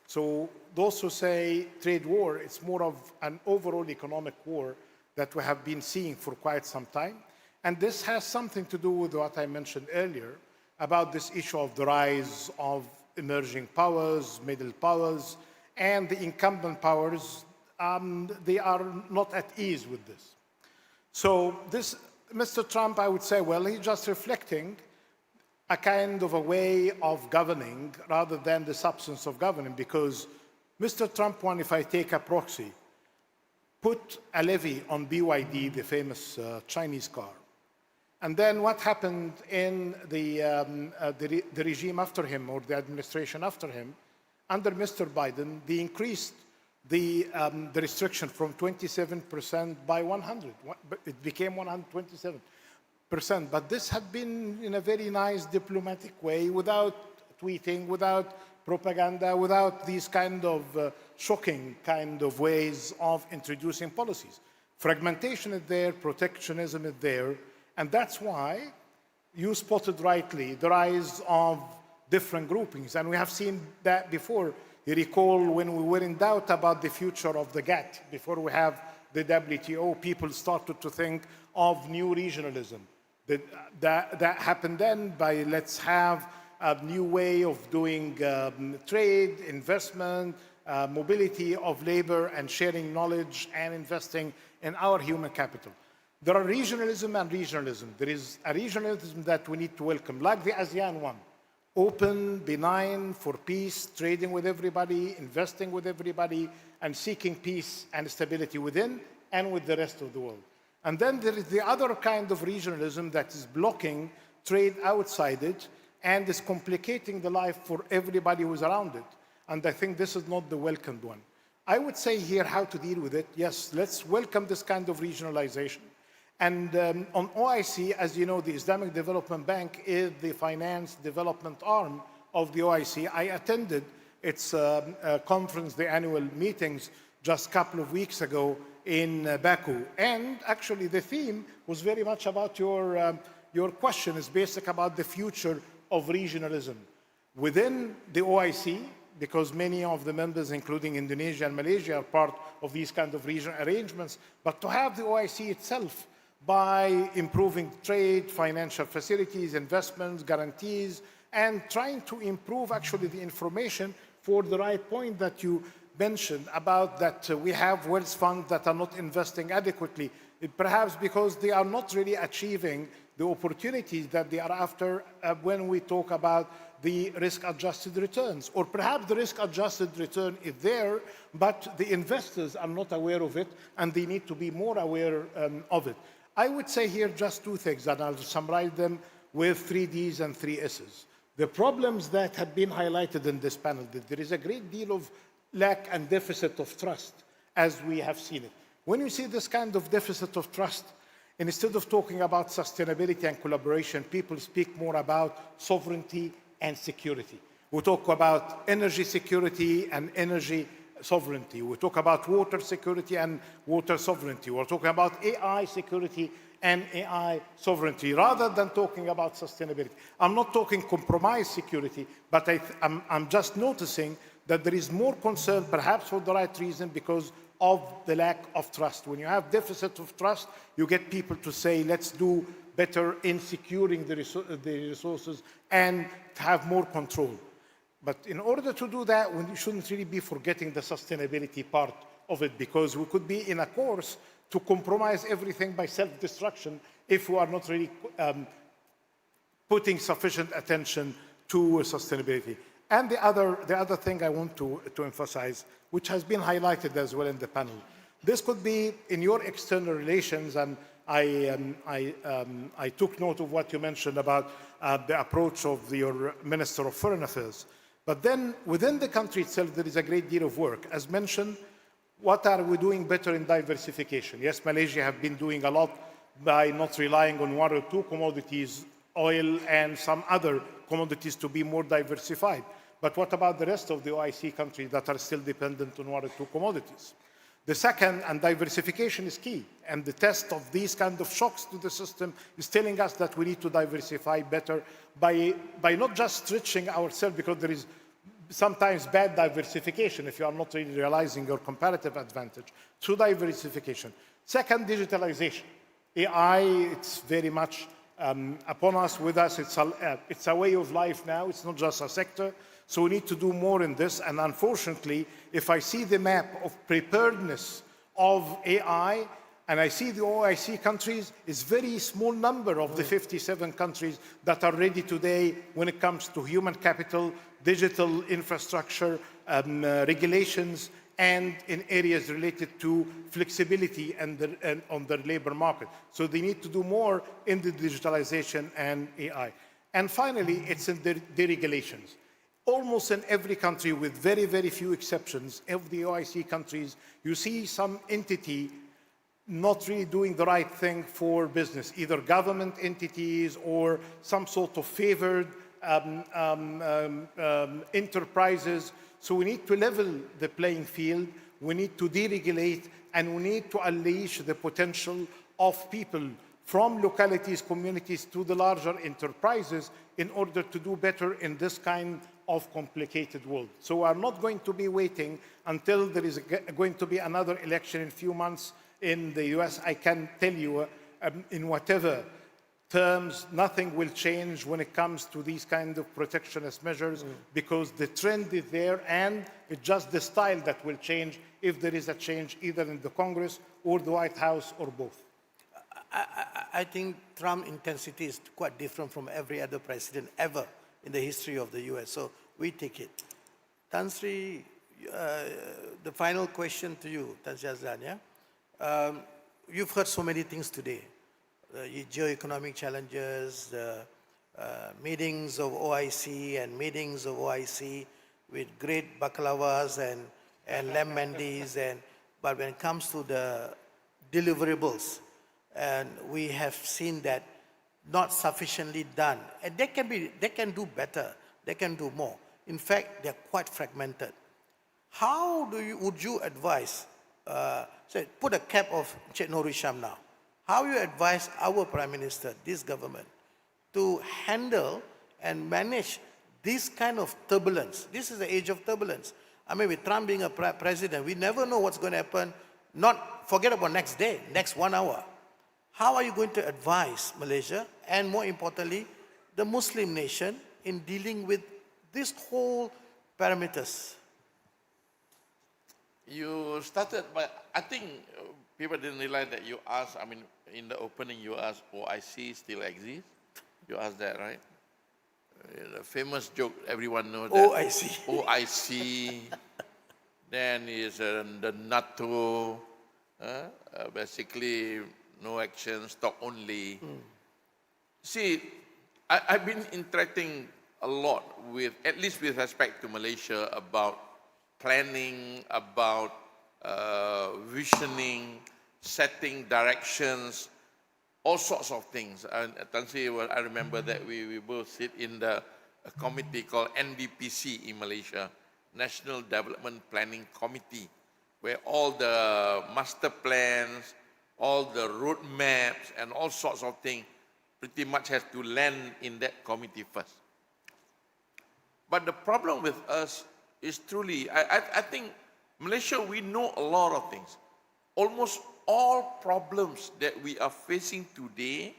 Speaker 8: So those who say trade war, it's more of an overall economic war that we have been seeing for quite some time. And this has something to do with what I mentioned earlier about this issue of the rise of emerging powers, middle powers, and the incumbent powers. They are not at ease with this. So this, Mr. Trump, I would say, well, he's just reflecting a kind of a way of governing rather than the substance of governing, because Mr. Trump won, if I take a proxy, put a levy on BYD, the famous Chinese car. And then what happened in the regime after him, or the administration after him, under Mr. Biden, they increased the restriction from 27% by 100. It became 127%. But this had been in a very nice diplomatic way, without tweeting, without propaganda, without these kind of shocking kind of ways of introducing policies. Fragmentation is there, protectionism is there, and that's why you spotted rightly the rise of different groupings. And we have seen that before. You recall when we were in doubt about the future of the GATT, before we have the WTO, people started to think of new regionalism. That happened then by let's have a new way of doing trade, investment, mobility of labor, and sharing knowledge and investing in our human capital. There are regionalism and regionalism. There is a regionalism that we need to welcome, like the ASEAN one. Open, benign, for peace, trading with everybody, investing with everybody, and seeking peace and stability within and with the rest of the world. And then there is the other kind of regionalism that is blocking trade outside it and is complicating the life for everybody who's around it. And I think this is not the welcomed one. I would say here how to deal with it. Yes, let's welcome this kind of regionalization. And on OIC, as you know, the Islamic Development Bank is the finance development arm of the OIC. I attended its conference, the annual meetings, just a couple of weeks ago in Baku. And actually the theme was very much about your question, is basic about the future of regionalism. Within the OIC, because many of the members, including Indonesia and Malaysia, are part of these kind of regional arrangements, but to have the OIC itself by improving trade, financial facilities, investments, guarantees, and trying to improve actually the information for the right point that you mentioned about that we have wealth funds that are not investing adequately, perhaps because they are not really achieving the opportunities that they are after when we talk about the risk-adjusted returns. Or perhaps the risk-adjusted return is there, but the investors are not aware of it, and they need to be more aware of it. I would say here just two things, and I'll summarize them with 3 Ds and 3 S's. The problems that have been highlighted in this panel, that there is a great deal of lack and deficit of trust, as we have seen it. When you see this kind of deficit of trust, instead of talking about sustainability and collaboration, people speak more about sovereignty and security. We talk about energy security and energy sovereignty. We talk about water security and water sovereignty. We're talking about AI security and AI sovereignty, rather than talking about sustainability. I'm not talking compromise security, but I'm just noticing that there is more concern, perhaps for the right reason, because of the lack of trust. When you have deficit of trust, you get people to say, let's do better in securing the resources and have more control. But in order to do that, we shouldn't really be forgetting the sustainability part of it, because we could be in a course to compromise everything by self-destruction if we are not really putting sufficient attention to sustainability. And the other thing I want to emphasize, which has been highlighted as well in the panel, this could be in your external relations, and I took note of what you mentioned about the approach of your Minister of Foreign Affairs. But then within the country itself, there is a great deal of work. As mentioned, what are we doing better in diversification? Yes, Malaysia have been doing a lot by not relying on 1 or 2 commodities, oil and some other commodities, to be more diversified. But what about the rest of the OIC countries that are still dependent on 1 or 2 commodities? The second, and diversification is key, and the test of these kind of shocks to the system is telling us that we need to diversify better by not just stretching ourselves, because there is sometimes bad diversification if you are not really realizing your comparative advantage. So diversification. Second, digitalization. AI, it's very much upon us, with us. It's a way of life now. It's not just a sector. So we need to do more in this. And unfortunately, if I see the map of preparedness of AI, and I see the OIC countries, it's very small number of the 57 countries that are ready today when it comes to human capital, digital infrastructure, regulations, and in areas related to flexibility and on the labor market. So they need to do more in the digitalization and AI. And finally, it's in the deregulations. Almost in every country, with very, very few exceptions, of the OIC countries, you see some entity not really doing the right thing for business, either government entities or some sort of favored enterprises. So we need to level the playing field, we need to deregulate, and we need to unleash the potential of people from localities, communities, to the larger enterprises in order to do better in this kind of complicated world. So we are not going to be waiting until there is going to be another election in a few months in the US. I can tell you, in whatever terms, nothing will change when it comes to these kind of protectionist measures, because the trend is there, and it's just the style that will change if there is a change either in the Congress or the White House or both.
Speaker 3: I think Trump's intensity is quite different from every other president ever in the history of the US, so we take it. Tan Sri, the final question to you, Tan Sri AZLAN, yeah? you've heard so many things today. The geo-economic challenges, the meetings of OIC and meetings of OIC with great baklawas and lamb mandis, but when it comes to the deliverables, and we have seen that not sufficiently done. And they can do better, they can do more. In fact, they're quite fragmented. How would you advise, say, put a cap of Cik NURHISHAM now, how you advise our Prime Minister, this government, to handle and manage this kind of turbulence? This is the age of turbulence. I mean, with Trump being a president, we never know what's going to happen, forget about next day, next 1 hour. How are you going to advise Malaysia, and more importantly, the Muslim nation, in dealing with this whole parameters?
Speaker 6: You started by, I think people didn't realize that you asked, I mean, in the opening you asked, OIC still exists? You asked that, right? The famous joke, everyone knows that.
Speaker 3: OIC.
Speaker 6: OIC, then is the NATO, basically no action, stop only. See, I've been interacting a lot with, at least with respect to Malaysia, about planning, about visioning, setting directions, all sorts of things. And Tan Sri, well, I remember that we both sit in a committee called NDPC in Malaysia, National Development Planning Committee, where all the master plans, all the road maps, and all sorts of things pretty much has to land in that committee first. But the problem with us is truly, I think Malaysia, we know a lot of things. Almost all problems that we are facing today,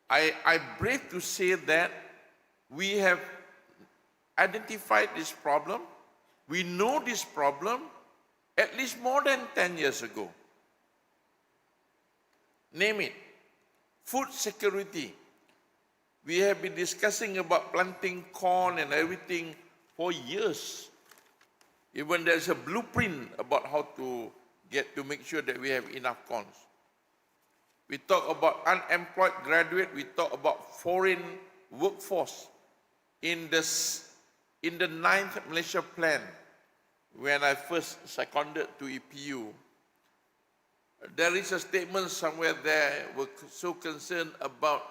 Speaker 6: I brave to say that we have identified this problem. We know this problem at least more than 10 years ago. Name it. Food security. We have been discussing about planting corn and everything for years. Even there's a blueprint about how to make sure that we have enough corns. We talk about unemployed graduate, we talk about foreign workforce. In the 9th Malaysia plan, when I first seconded to EPU, there is a statement somewhere there, we're so concerned about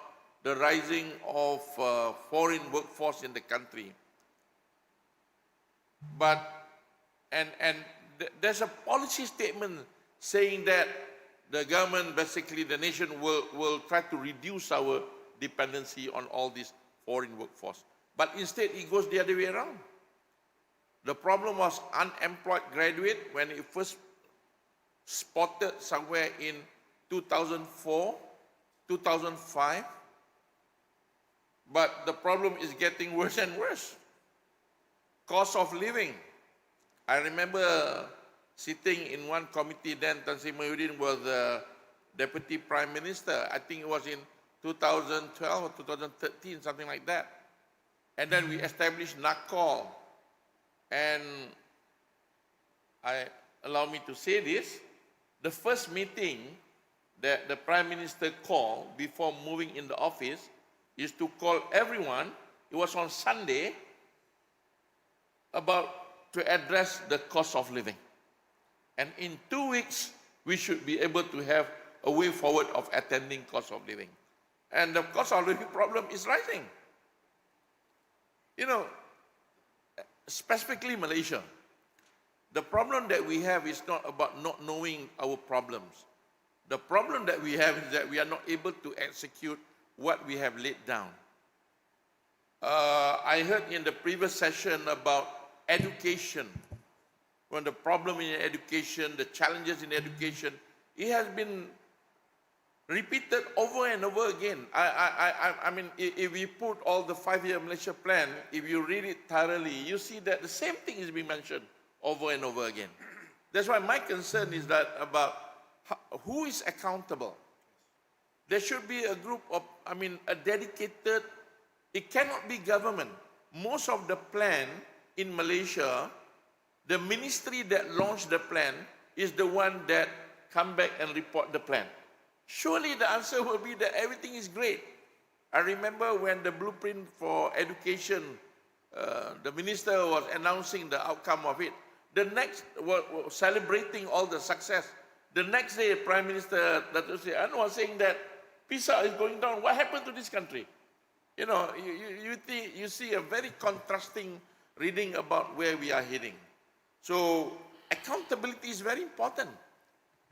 Speaker 6: the rising of foreign workforce in the country. But, there's a policy statement saying that the government, basically the nation, will try to reduce our dependency on all this foreign workforce. But instead, it goes the other way around. The problem was unemployed graduate when it first spotted somewhere in 2004, 2005. But the problem is getting worse and worse. Cost of living. I remember sitting in one committee then, Tan Sri Mahyudin was the Deputy Prime Minister. I think it was in 2012 or 2013, something like that. And then we established NACOL. And allow me to say this, the first meeting that the Prime Minister called before moving in the office is to call everyone, it was on Sunday, to address the cost of living. And in 2 weeks, we should be able to have a way forward of attending cost of living. And the cost of living problem is rising. You know, specifically Malaysia, the problem that we have is not about not knowing our problems. The problem that we have is that we are not able to execute what we have laid down. I heard in the previous session about education. When the problem in education, the challenges in education, it has been repeated over and over again. I mean, if we put all the 5-year Malaysia plan, if you read it thoroughly, you see that the same thing is being mentioned over and over again. That's why my concern is that about who is accountable. There should be a group of, a dedicated, it cannot be government. Most of the plan in Malaysia, the ministry that launched the plan is the one that come back and report the plan. Surely the answer will be that everything is great. I remember when the blueprint for education, the minister was announcing the outcome of it. The next, was celebrating all the success. The next day, Prime Minister DATO was saying that PISA is going down. What happened to this country? You know, you see a very contrasting reading about where we are heading. So accountability is very important.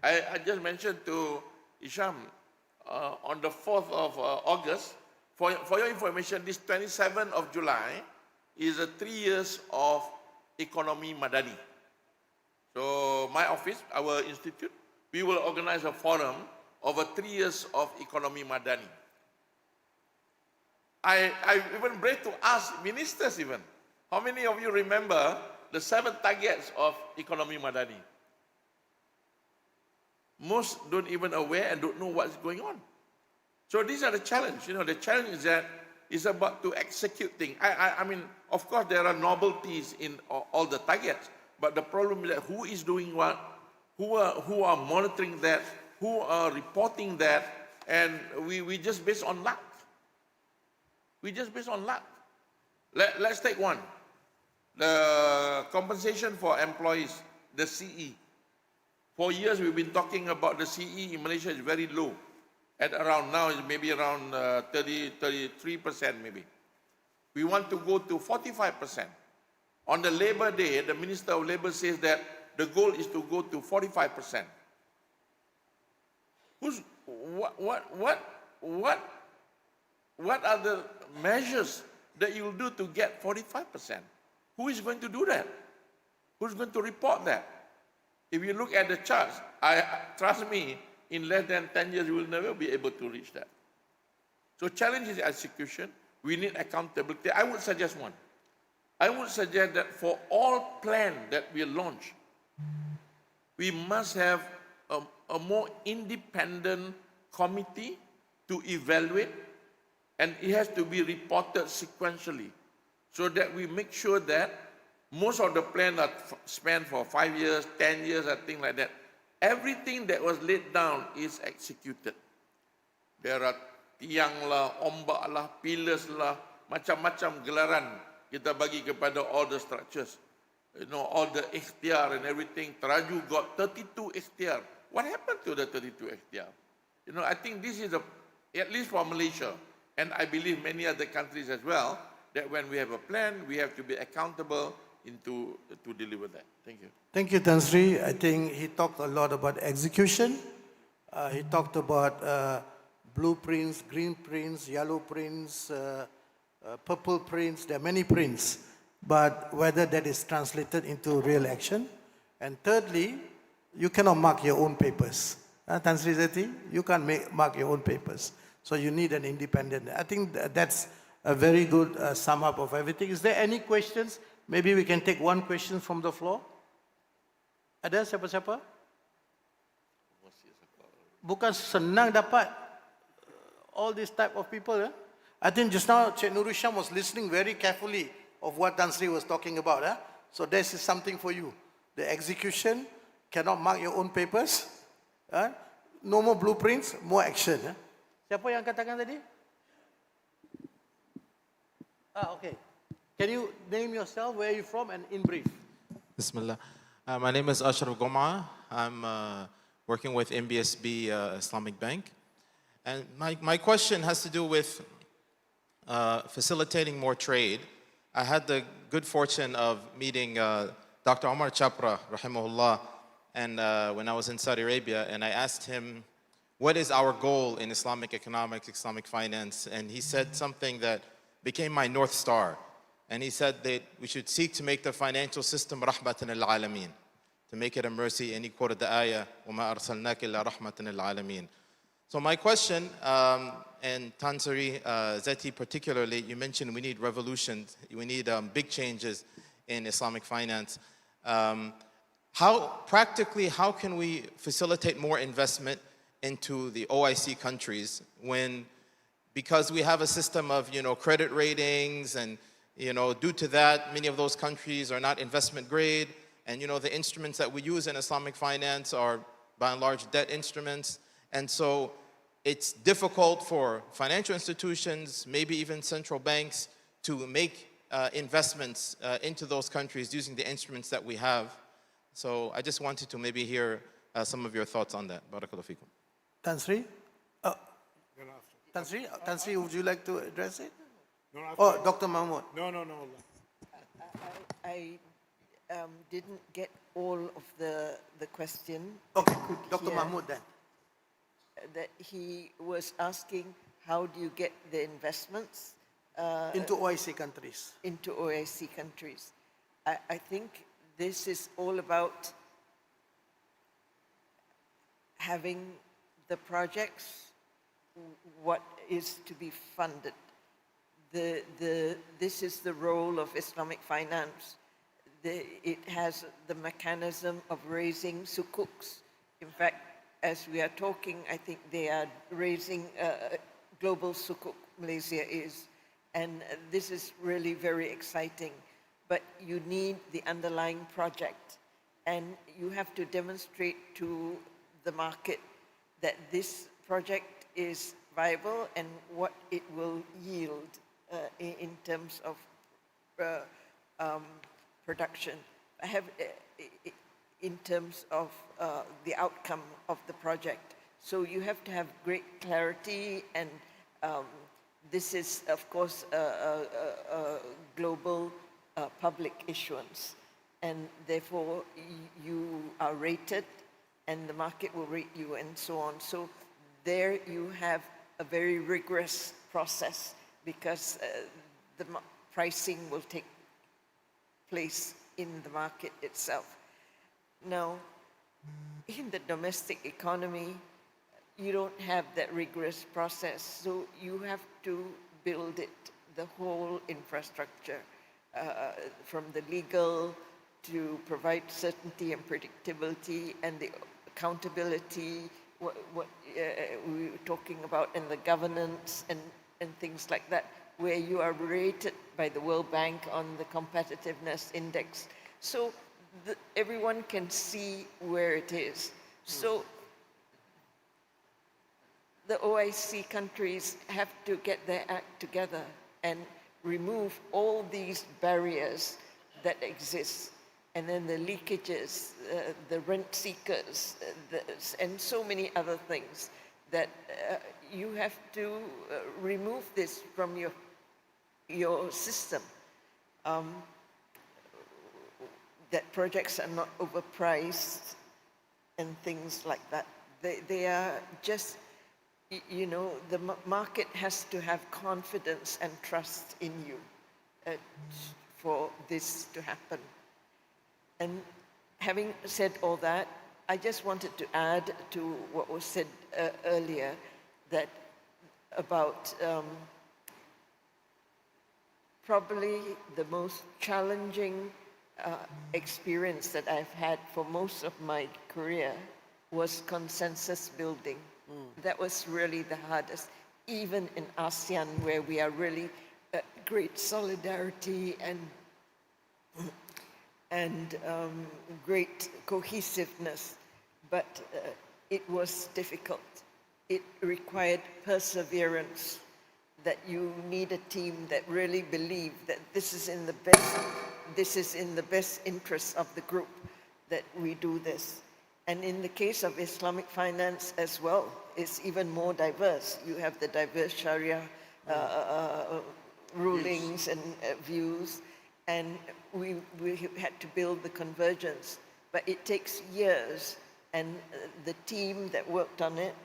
Speaker 6: I just mentioned to Hisham on the 4th of August, for your information, this 27th of July is 3 years of economy Madani. So my office, our institute, we will organize a forum over 3 years of economy Madani. I even brave to ask ministers even, how many of you remember the 7 targets of economy Madani? Most don't even aware and don't know what's going on. So these are the challenge. You know, the challenge is that it's about to execute things. I mean, of course, there are novelties in all the targets, but the problem is that who is doing what, who are monitoring that, who are reporting that, and we just based on luck. We just based on luck. Let's take one. The compensation for employees, the CE. For years we've been talking about the CE in Malaysia is very low. At around now is maybe around 33% maybe. We want to go to 45%. On the Labor Day, the Minister of Labor says that the goal is to go to 45%. What are the measures that you'll do to get 45%? Who is going to do that? Who's going to report that? If you look at the charts, trust me, in less than 10 years, you will never be able to reach that. So challenge is execution. We need accountability. I would suggest one. I would suggest that for all plans that we launch, we must have a more independent committee to evaluate, and it has to be reported sequentially so that we make sure that most of the plans are spent for 5 years, 10 years, and things like that. Everything that was laid down is executed. There are tiang lah, ombak lah, pillars lah, macam-macam gelaran kita bagi kepada all the structures. You know, all the ikhtiar and everything. Teraju got 32 ikhtiar. What happened to the 32 ikhtiar? You know, I think this is, at least for Malaysia, and I believe many other countries as well, that when we have a plan, we have to be accountable to deliver that. Thank you.
Speaker 3: Thank you, Tan Sri. I think he talked a lot about execution. He talked about blueprints, green prints, yellow prints, purple prints. There are many prints, but whether that is translated into real action. And thirdly, you cannot mark your own papers. Tan Sri ZETI, you can't mark your own papers. So you need an independent. I think that's a very good sum up of everything. Is there any questions? Maybe we can take one question from the floor. Ada siapa-siapa? Bukan senang dapat all this type of people. I think just now Cik NURHISHAM was listening very carefully of what Tan Sri was talking about. So this is something for you. The execution, cannot mark your own papers. No more blueprints, more action. Siapa yang katakan tadi? Okay. Can you name yourself, where are you from, and in brief?
Speaker 9: Bismillah. My name is Ashraf Goma. I'm working with MBSB Islamic Bank. And my question has to do with facilitating more trade. I had the good fortune of meeting Dr. Omar Chapra, rahimahullah, and when I was in Saudi Arabia, and I asked him, what is our goal in Islamic economics, Islamic finance? And he said something that became my North Star. And he said that we should seek to make the financial system rahmatan al-alameen, to make it a mercy. And he quoted the ayah, وَمَا أَرْسَلْنَاكَ إِلَّا رَحْمَةً لِلْعَالَمِينَ. So my question, and Tan Sri ZETI particularly, you mentioned we need revolutions, we need big changes in Islamic finance. Practically, how can we facilitate more investment into the OIC countries when, because we have a system of, credit ratings, and, due to that, many of those countries are not investment grade, and, the instruments that we use in Islamic finance are by and large debt instruments. And so it's difficult for financial institutions, maybe even central banks, to make investments into those countries using the instruments that we have. So I just wanted to maybe hear some of your thoughts on that. Barakallahu feekum.
Speaker 3: Tan Sri? Tan Sri, would you like to address it?
Speaker 8: No,
Speaker 3: Oh, Dr. Mahmoud.
Speaker 8: No.
Speaker 5: I didn't get all of the question.
Speaker 3: Okay,
Speaker 5: I could
Speaker 3: Dr.
Speaker 5: hear
Speaker 3: Mahmoud then.
Speaker 5: that he was asking, how do you get the investments
Speaker 3: Into OIC countries.
Speaker 5: into OIC countries? I think this is all about having the projects, what is to be funded. This is the role of Islamic finance. It has the mechanism of raising sukuks. In fact, as we are talking, I think they are raising global sukuk, Malaysia is. And this is really very exciting. But you need the underlying project. And you have to demonstrate to the market that this project is viable and what it will yield in terms of production. In terms of the outcome of the project. So you have to have great clarity, and this is, of course, a global public issuance. And therefore, you are rated, and the market will rate you, and so on. So there you have a very rigorous process, because the pricing will take place in the market itself. Now, in the domestic economy, you don't have that rigorous process, so you have to build it, the whole infrastructure, from the legal to provide certainty and predictability, and the accountability, what we were talking about, and the governance and things like that, where you are rated by the World Bank on the competitiveness index. So everyone can see where it is. So the OIC countries have to get their act together and remove all these barriers that exist, and then the leakages, the rent seekers, and so many other things that you have to remove this from your system. That projects are not overpriced and things like that. They are just, you know, the market has to have confidence and trust in you for this to happen. And having said all that, I just wanted to add to what was said earlier, that about probably the most challenging experience that I've had for most of my career was consensus building. That was really the hardest, even in ASEAN, where we are really great solidarity and great cohesiveness, but it was difficult. It required perseverance, that you need a team that really believe that this is in the best interest of the group, that we do this. And in the case of Islamic finance as well, it's even more diverse. You have the diverse Sharia rulings and views, and we had to build the convergence. But it takes years, and the team that worked on it,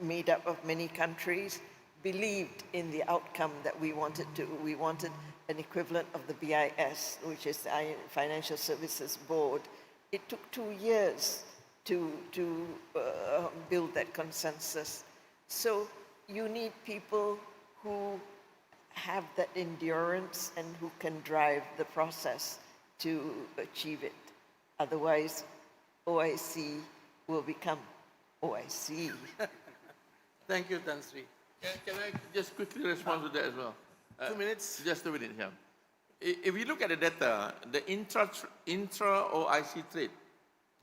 Speaker 5: made up of many countries, believed in the outcome that we wanted to. We wanted an equivalent of the BIS, which is the Financial Services Board. It took 2 years to build that consensus. So you need people who have that endurance and who can drive the process to achieve it. Otherwise, OIC will become OIC.
Speaker 3: Thank you, Tan Sri.
Speaker 6: Can I just quickly respond to that as well?
Speaker 3: 2 minutes.
Speaker 6: Just a minute, yeah. If you look at the data, the intra-OIC trade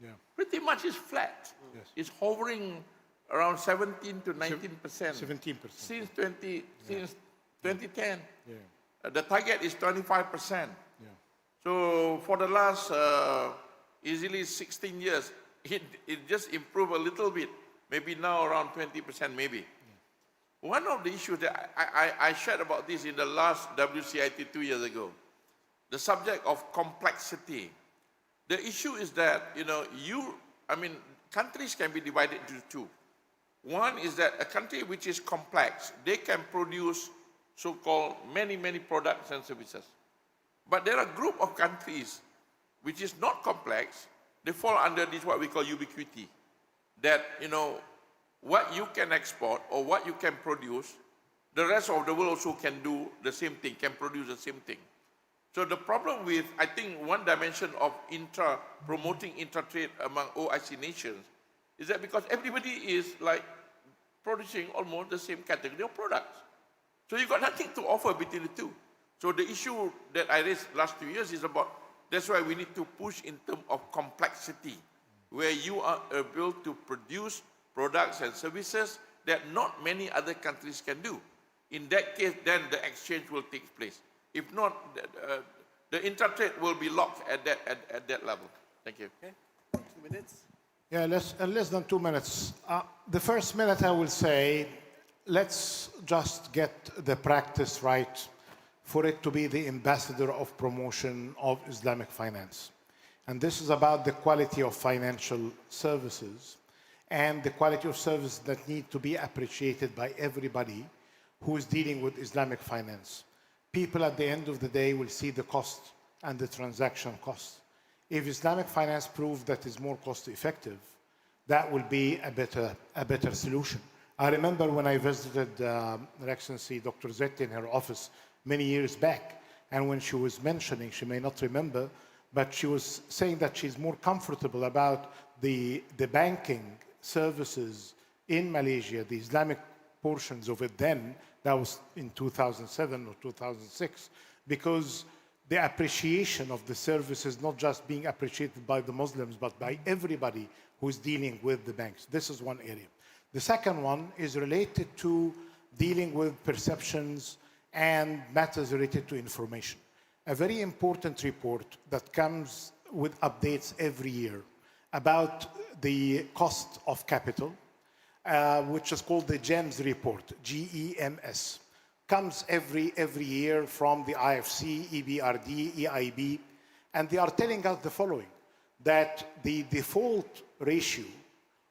Speaker 8: Yeah.
Speaker 6: Pretty much is flat.
Speaker 8: Yes.
Speaker 6: It's hovering around 17 to 19%.
Speaker 8: 17%.
Speaker 6: Since 2010.
Speaker 8: Yeah.
Speaker 6: The target is 25%.
Speaker 8: Yeah.
Speaker 6: So for the last easily 16 years, it just improved a little bit. Maybe now around 20%, maybe. Yeah. One of the issues that I shared about this in the last WCIT 2 years ago, the subject of complexity. The issue is that, countries can be divided into two. One is that a country which is complex, they can produce so-called many products and services. But there are a group of countries which is not complex, they fall under this what we call ubiquity. That, what you can export or what you can produce, the rest of the world also can do the same thing, can produce the same thing. So the problem with, I think, one dimension of promoting intra-trade among OIC nations is that because everybody is like producing almost the same category of products. So you've got nothing to offer between the two. So the issue that I raised last 2 years is about, that's why we need to push in terms of complexity, where you are able to produce products and services that not many other countries can do. In that case, then the exchange will take place. If not, the intra-trade will be locked at that level. Thank you.
Speaker 3: Okay. 2 minutes.
Speaker 8: Yeah, less than 2 minutes. The first minute I will say, let's just get the practice right for it to be the ambassador of promotion of Islamic finance. And this is about the quality of financial services and the quality of service that need to be appreciated by everybody who is dealing with Islamic finance. People at the end of the day will see the cost and the transaction cost. If Islamic finance proves that is more cost effective, that will be a better solution. I remember when I visited Her Excellency Dr. ZETI in her office many years back, and when she was mentioning, she may not remember, but she was saying that she's more comfortable about the banking services in Malaysia, the Islamic portions of it then, that was in 2007 or 2006, because the appreciation of the service is not just being appreciated by the Muslims, but by everybody who's dealing with the banks. This is one area. The second one is related to dealing with perceptions and matters related to information. A very important report that comes with updates every year about the cost of capital, which is called the GEMS report, GEMS. Comes every year from the IFC, EBRD, EIB, and they are telling us the following, that the default ratio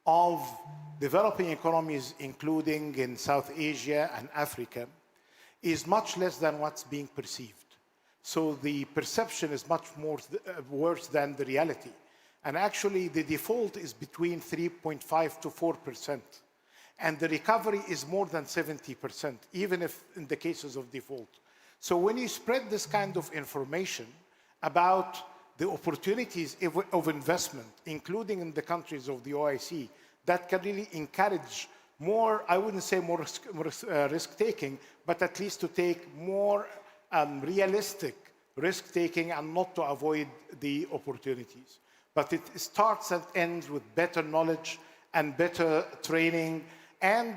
Speaker 8: of developing economies, including in South Asia and Africa, is much less than what's being perceived. So the perception is much more worse than the reality. And actually, the default is between 3.5 to 4%. And the recovery is more than 70%, even if in the cases of default. So when you spread this kind of information about the opportunities of investment, including in the countries of the OIC, that can really encourage more, I wouldn't say more risk-taking, but at least to take more realistic risk-taking and not to avoid the opportunities. But it starts and ends with better knowledge and better training. And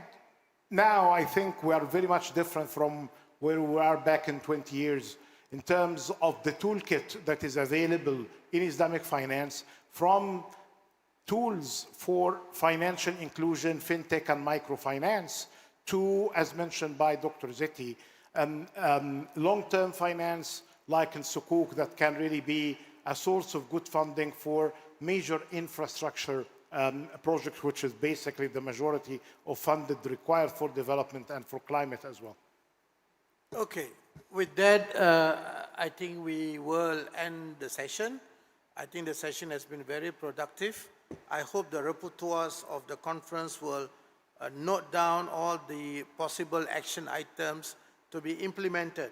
Speaker 8: now I think we are very much different from where we were back in 20 years in terms of the toolkit that is available in Islamic finance, from tools for financial inclusion, fintech and microfinance, to, as mentioned by Dr. ZETI, long-term finance like in Sukuk that can really be a source of good funding for major infrastructure projects, which is basically the majority of funded required for development and for climate as well.
Speaker 3: Okay, with that, I think we will end the session. I think the session has been very productive. I hope the rapporteurs of the conference will note down all the possible action items to be implemented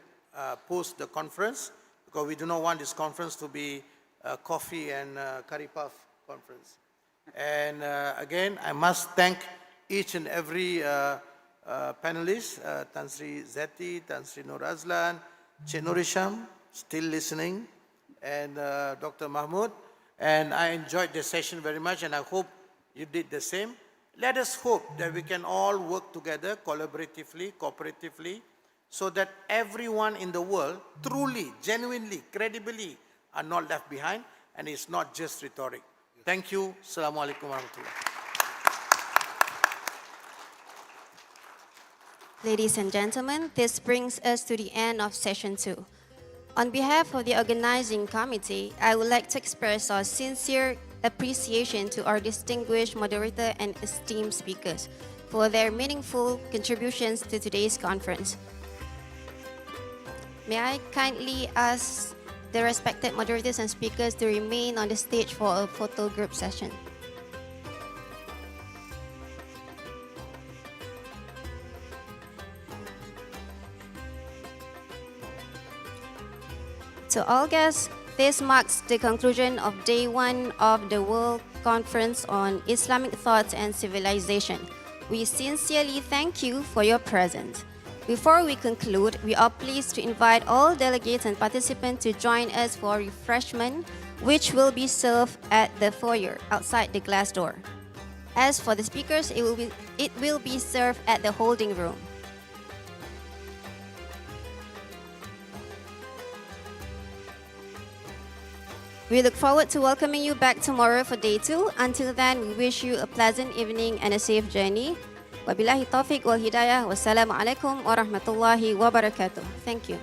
Speaker 3: post the conference, because we do not want this conference to be a coffee and curry puff conference. And again, I must thank each and every panelist, Tan Sri ZETI, Tan Sri Nur AZLAN, Cik NURHISHAM, still listening, and Dr. MAHMOUD, And I enjoyed the session very much, and I hope you did the same. Let us hope that we can all work together collaboratively, cooperatively, so that everyone in the world truly, genuinely, credibly are not left behind, and it's not just rhetoric. Thank you. Assalamu alaikum warahmatullah.
Speaker 2: Ladies and gentlemen, this brings us to the end of session 2. On behalf of the organizing committee, I would like to express our sincere appreciation to our distinguished moderator and esteemed speakers for their meaningful contributions to today's conference. May I kindly ask the respected moderators and speakers to remain on the stage for a photo group session. To all guests, this marks the conclusion of Day 1 of the World Conference on Islamic Thought and Civilization. We sincerely thank you for your presence. Before we conclude, we are pleased to invite all delegates and participants to join us for refreshment, which will be served at the foyer outside the glass door. As for the speakers, it will be served at the holding room. We look forward to welcoming you back tomorrow for Day 2. Until then, we wish you a pleasant evening and a safe journey. Wabillahi taufiq wal hidayah. Wassalamualaikum warahmatullahi wabarakatuh. Thank you.